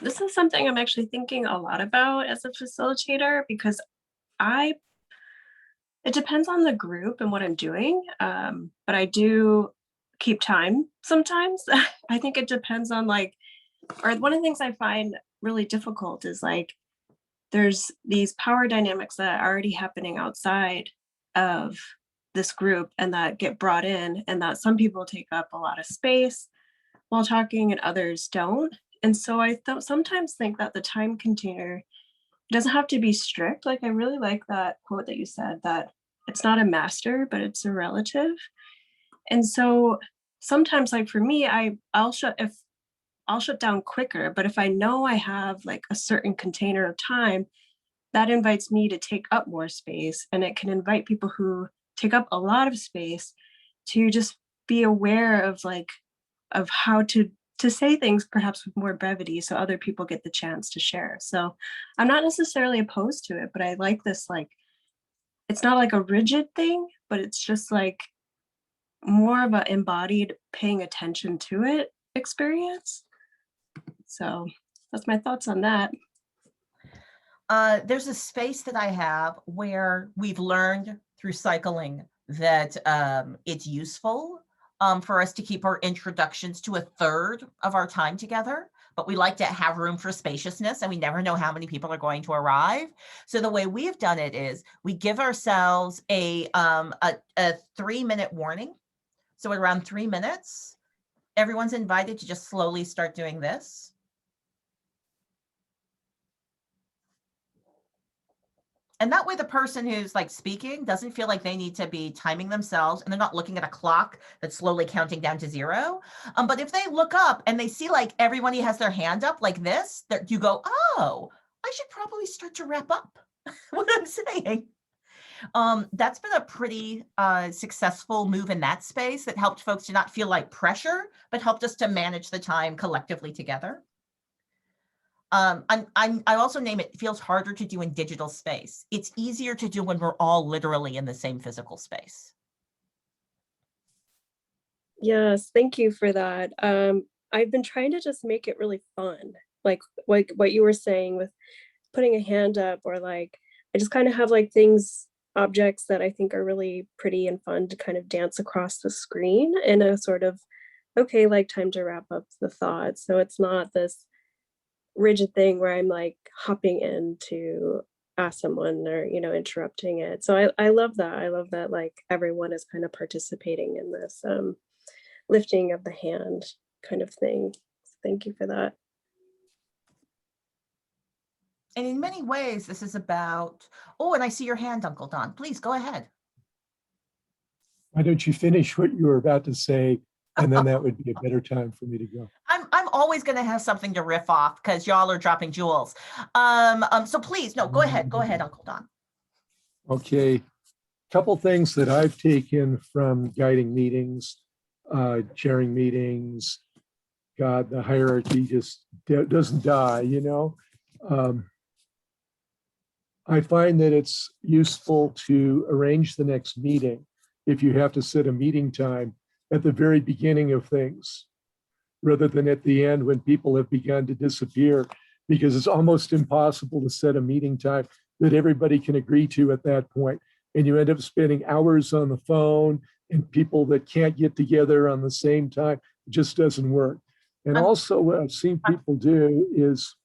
This is something I'm actually thinking a lot about as a facilitator, because it depends on the group and what I'm doing, but I do keep time sometimes. I think it depends on or one of the things I find really difficult is there's these power dynamics that are already happening outside of this group and that get brought in, and that some people take up a lot of space while talking and others don't. And so I sometimes think that the time container doesn't have to be strict. I really like that quote that you said, that it's not a master, but it's a relative. And so sometimes, for me, I'll shut down quicker, but if I know I have a certain container of time, that invites me to take up more space, and it can invite people who take up a lot of space to just be aware of how to say things perhaps with more brevity, so other people get the chance to share. So I'm not necessarily opposed to it, but I like this, it's not a rigid thing, but it's just more of an embodied paying attention to it experience. So that's my thoughts on that. There's a space that I have where we've learned through cycling that it's useful for us to keep our introductions to a third of our time together, but we like to have room for spaciousness, and we never know how many people are going to arrive. So the way we've done it is we give ourselves a 3-minute warning. So at around 3 minutes, everyone's invited to just slowly start doing this. And that way the person who's speaking doesn't feel like they need to be timing themselves, and they're not looking at a clock that's slowly counting down to 0. But if they look up and they see everybody has their hand up like this, that you go, oh, I should probably start to wrap up what I'm saying. That's been a pretty successful move in that space that helped folks to not feel like pressure, but helped us to manage the time collectively together. I also name it feels harder to do in digital space. It's easier to do when we're all literally in the same physical space. Yes, thank you for that. I've been trying to just make it really fun, like what you were saying with putting a hand up, or I just kind of have objects that I think are really pretty and fun to kind of dance across the screen in a sort of, okay, time to wrap up the thought. So it's not this rigid thing where I'm hopping in to ask someone or, interrupting it. So I love that. I love that everyone is kind of participating in this lifting of the hand kind of thing. Thank you for that. And in many ways, this is about, oh, and I see your hand, Uncle Don. Please go ahead. Why don't you finish what you were about to say, and then that would be a better time for me to go. I'm always going to have something to riff off because y'all are dropping jewels. So please, no, go ahead, Uncle Don. Okay, couple things that I've taken from guiding meetings, chairing meetings. God, the hierarchy just doesn't die, I find that it's useful to arrange the next meeting if you have to set a meeting time at the very beginning of things, rather than at the end when people have begun to disappear, because it's almost impossible to set a meeting time that everybody can agree to at that point. And you end up spending hours on the phone, and people that can't get together on the same time, it just doesn't work. And also what I've seen people do is,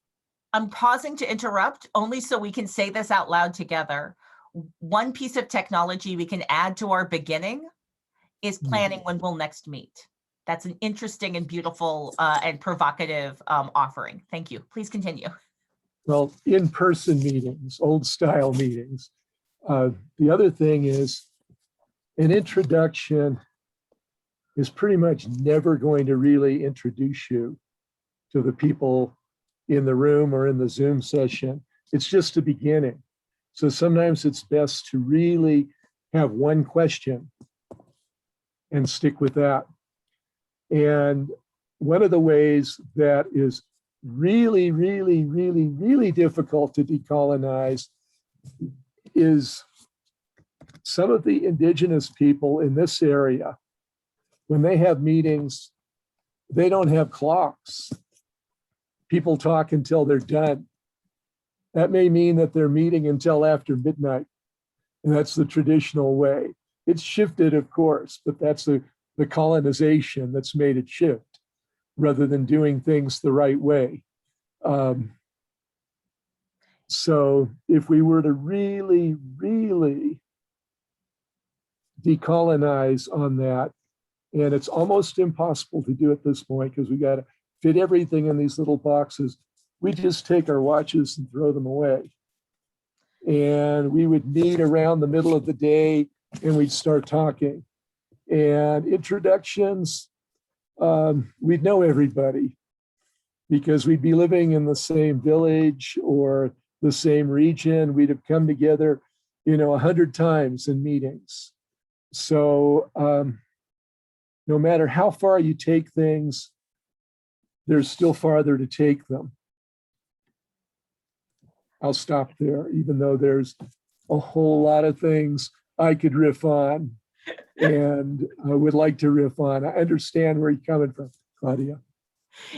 I'm pausing to interrupt only so we can say this out loud together. One piece of technology we can add to our beginning is planning when we'll next meet. That's an interesting and beautiful and provocative offering. Thank you. Please continue. well, in-person meetings, old style meetings. The other thing is an introduction is pretty much never going to really introduce you to the people in the room or in the Zoom session. It's just a beginning. So sometimes it's best to really have one question and stick with that. And one of the ways that is really, really, really, really difficult to decolonize is some of the indigenous people in this area, when they have meetings, they don't have clocks. People talk until they're done. That may mean that they're meeting until after midnight. And that's the traditional way. It's shifted, of course, but that's the colonization that's made it shift rather than doing things the right way. So if we were to really, really decolonize on that, and it's almost impossible to do at this point because we got to fit everything in these little boxes. We just take our watches and throw them away. And we would meet around the middle of the day and we'd start talking. And introductions, we'd know everybody because we'd be living in the same village or the same region. We'd have come together, 100 times in meetings. So no matter how far you take things, there's still farther to take them. I'll stop there, even though there's a whole lot of things I could riff on and I would like to riff on. I understand where you're coming from, Claudia.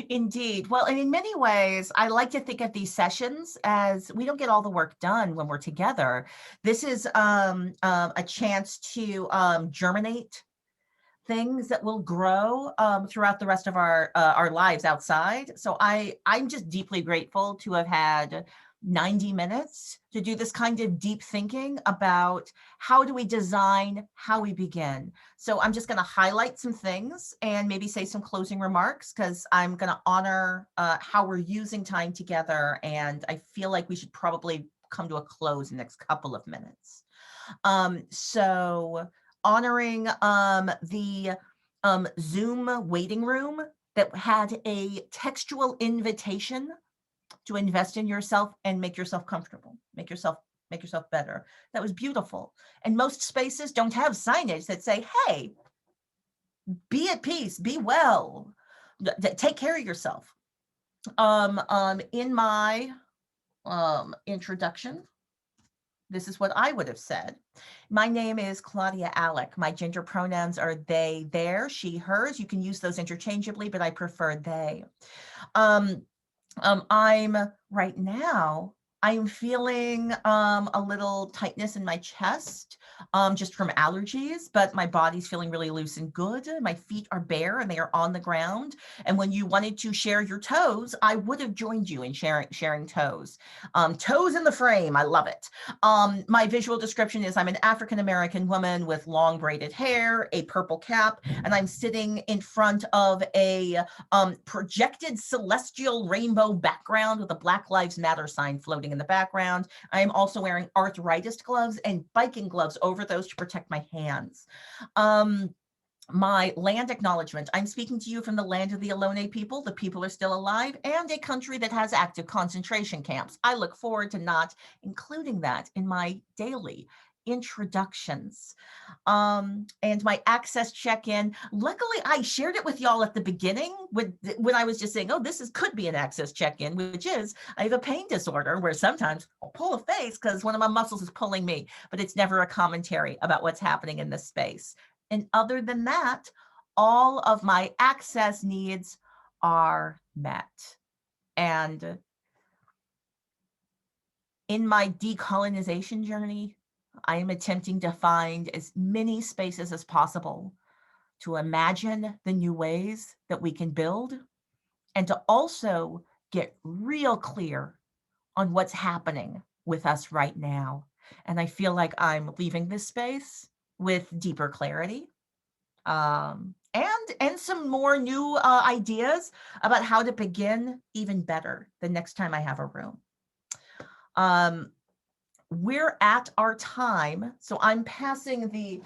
Indeed. Well, and in many ways, I like to think of these sessions as we don't get all the work done when we're together. This is a chance to germinate things that will grow throughout the rest of our lives outside. So I'm just deeply grateful to have had 90 minutes to do this kind of deep thinking about how do we design, how we begin. So I'm just going to highlight some things and maybe say some closing remarks because I'm going to honor how we're using time together. And I feel like we should probably come to a close in the next couple of minutes. So honoring the Zoom waiting room that had a textual invitation to invest in yourself and make yourself comfortable, make yourself better. That was beautiful. And most spaces don't have signage that say, hey, be at peace, be well, take care of yourself. In my introduction, this is what I would have said. My name is Claudia Alick. My gender pronouns are they, their, she, hers. You can use those interchangeably, but I prefer they. I'm right now, I'm feeling a little tightness in my chest just from allergies, but my body's feeling really loose and good. My feet are bare and they are on the ground. And when you wanted to share your toes, I would have joined you in sharing toes. Toes in the frame, I love it. My visual description is I'm an African-American woman with long braided hair, a purple cap, and I'm sitting in front of a projected celestial rainbow background with a Black Lives Matter sign floating in the background. I am also wearing arthritis gloves and biking gloves over those to protect my hands. My land acknowledgement. I'm speaking to you from the land of the Ohlone people. The people are still alive and a country that has active concentration camps. I look forward to not including that in my daily introductions. And my access check-in. Luckily, I shared it with y'all at the beginning when I was just saying, oh, could be an access check-in, which is I have a pain disorder where sometimes I'll pull a face because one of my muscles is pulling me, but it's never a commentary about what's happening in this space. And other than that, all of my access needs are met. And in my decolonization journey, I am attempting to find as many spaces as possible to imagine the new ways that we can build and to also get real clear on what's happening with us right now. And I feel like I'm leaving this space with deeper clarity and some more new ideas about how to begin even better the next time I have a room. We're at our time, so I'm passing the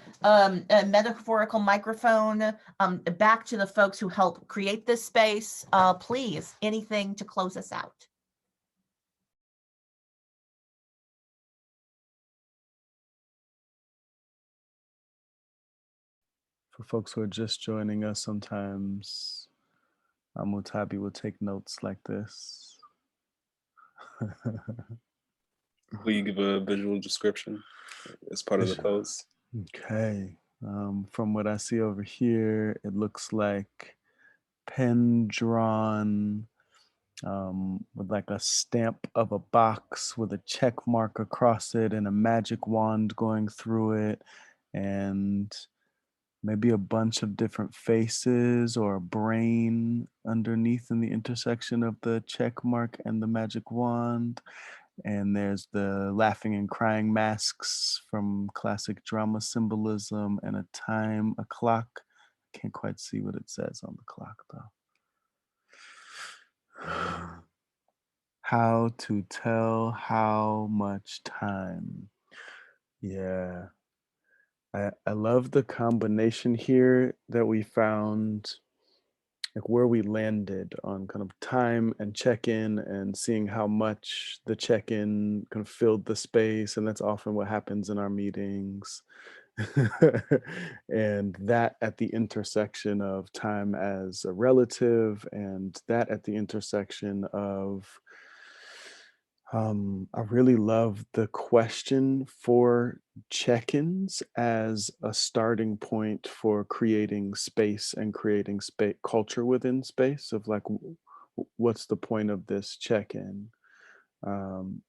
metaphorical microphone back to the folks who helped create this space. Please, anything to close us out. For folks who are just joining us, sometimes Mutabi will take notes like this. Will you give a visual description as part of the pose? Okay. From what I see over here, it looks like pen drawn with like a stamp of a box with a check mark across it and a magic wand going through it, and maybe a bunch of different faces or a brain underneath in the intersection of the check mark and the magic wand. And there's the laughing and crying masks from classic drama symbolism, and a clock. Can't quite see what it says on the clock though. How to tell how much time. Yeah. I love the combination here that we found, like where we landed on kind of time and check-in and seeing how much the check-in kind of filled the space. And that's often what happens in our meetings. And that at the intersection of time as a relative, and that at the intersection of I really love the question for check-ins as a starting point for creating space and creating space culture within space of like, what's the point of this check-in? Um,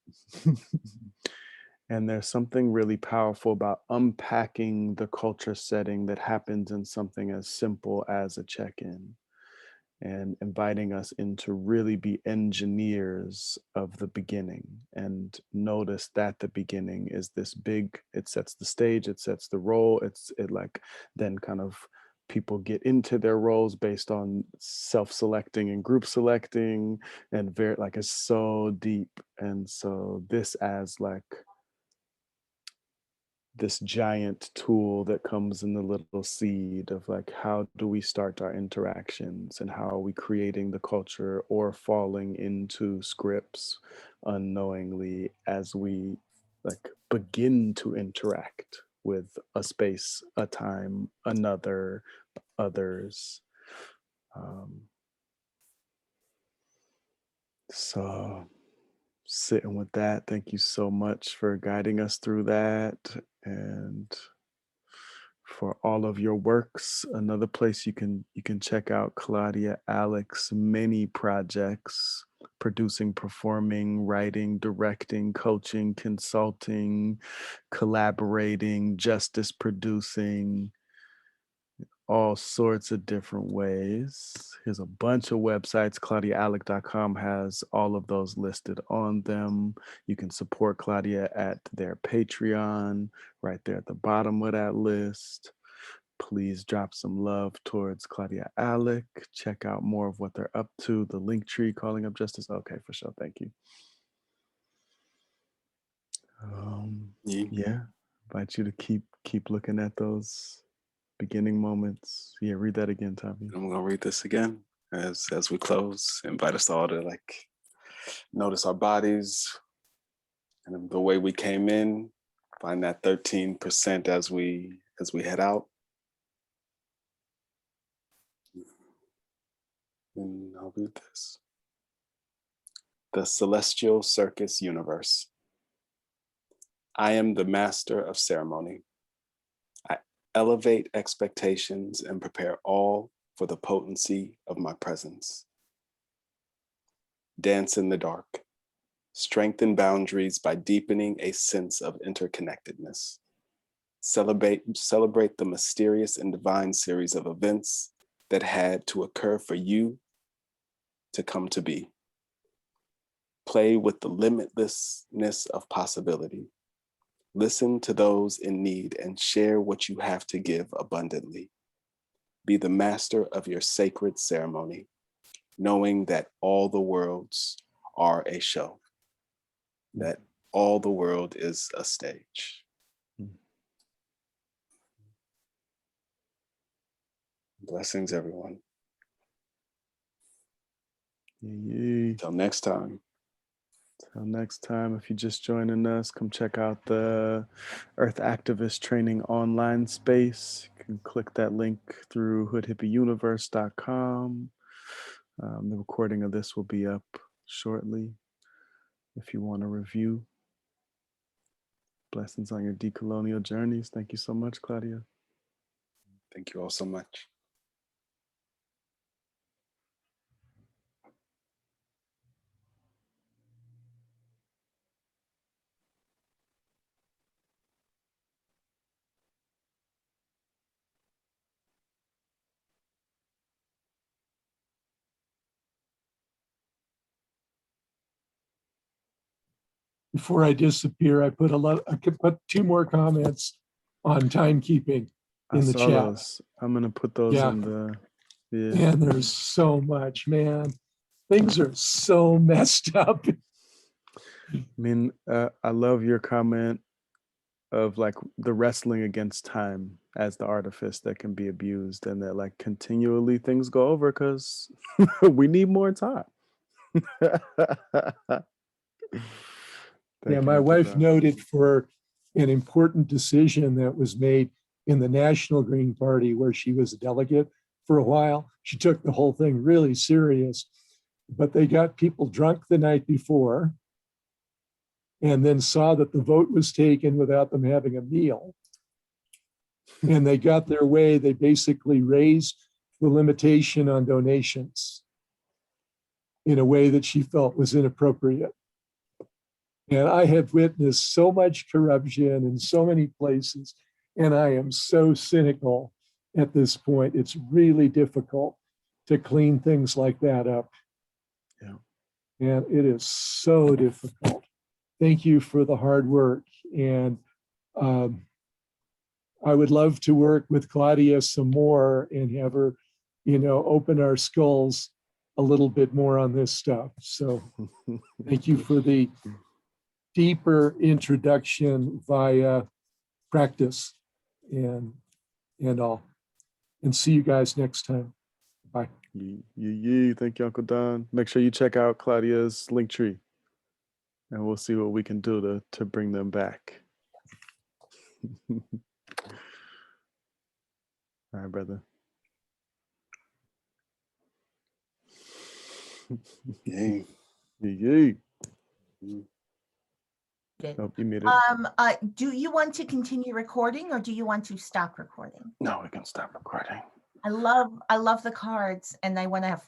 and there's something really powerful about unpacking the culture setting that happens in something as simple as a check-in, and inviting us in to really be engineers of the beginning, and notice that the beginning is this big, it sets the stage, it sets the role, it like then kind of people get into their roles based on self-selecting and group selecting, and very like it's so deep. And so this as like this giant tool that comes in the little seed of like, how do we start our interactions, and how are we creating the culture or falling into scripts unknowingly as we like begin to interact with a space, a time, another, others. So sitting with that, thank you so much for guiding us through that, and for all of your works. Another place you can check out Claudia Alick's many projects: producing, performing, writing, directing, coaching, consulting, collaborating, justice producing, all sorts of different ways. Here's a bunch of websites. ClaudiaAlick.com has all of those listed on them. You can support Claudia at their Patreon, right there at the bottom of that list. Please drop some love towards Claudia Alick. Check out more of what they're up to. The Linktree, Calling Up Justice. Okay, for sure. Thank you. Yeah, invite you to keep looking at those beginning moments. Yeah, read that again, Tommy. I'm gonna read this again as we close. Invite us all to like notice our bodies and the way we came in. Find that 13% as we head out. And I'll read this. The Celestial Circus Universe. I am the master of ceremony. I elevate expectations and prepare all for the potency of my presence. Dance in the dark. Strengthen boundaries by deepening a sense of interconnectedness. Celebrate the mysterious and divine series of events that had to occur for you to come to be. Play with the limitlessness of possibility. Listen to those in need and share what you have to give abundantly. Be the master of your sacred ceremony, knowing that all the worlds are a show. That all the world is a stage. Blessings, everyone. Till next time. Till next time, if you're just joining us, come check out the Earth Activist Training online space. You can click that link through hoodhippieuniverse.com. The recording of this will be up shortly if you want to review. Blessings on your decolonial journeys. Thank you so much, Claudia. Thank you all so much. Before I disappear, I put two more comments on timekeeping in the chat. Those. I'm gonna put those in the. Yeah. And there's so much, man. Things are so messed up. I mean, I love your comment of like the wrestling against time as the artifice that can be abused, and that like continually things go over because we need more time. Yeah, my wife noted for an important decision that was made in the National Green Party, where she was a delegate for a while. She took the whole thing really serious, but they got people drunk the night before and then saw that the vote was taken without them having a meal. And they got their way. They basically raised the limitation on donations in a way that she felt was inappropriate. And I have witnessed so much corruption in so many places, and I am so cynical at this point. It's really difficult to clean things like that up. Yeah. And it is so difficult. Thank you for the hard work. And I would love to work with Claudia some more and have her, open our skulls a little bit more on this stuff. So thank you for the deeper introduction via practice and all. And see you guys next time. Bye. Thank you, Uncle Don. Make sure you check out Claudia's Linktree, and we'll see what we can do to bring them back. All right, brother. Yay. Yay. Oh, you made it. Do you want to continue recording or do you want to stop recording? No, we can stop recording. I love the cards, and I want to have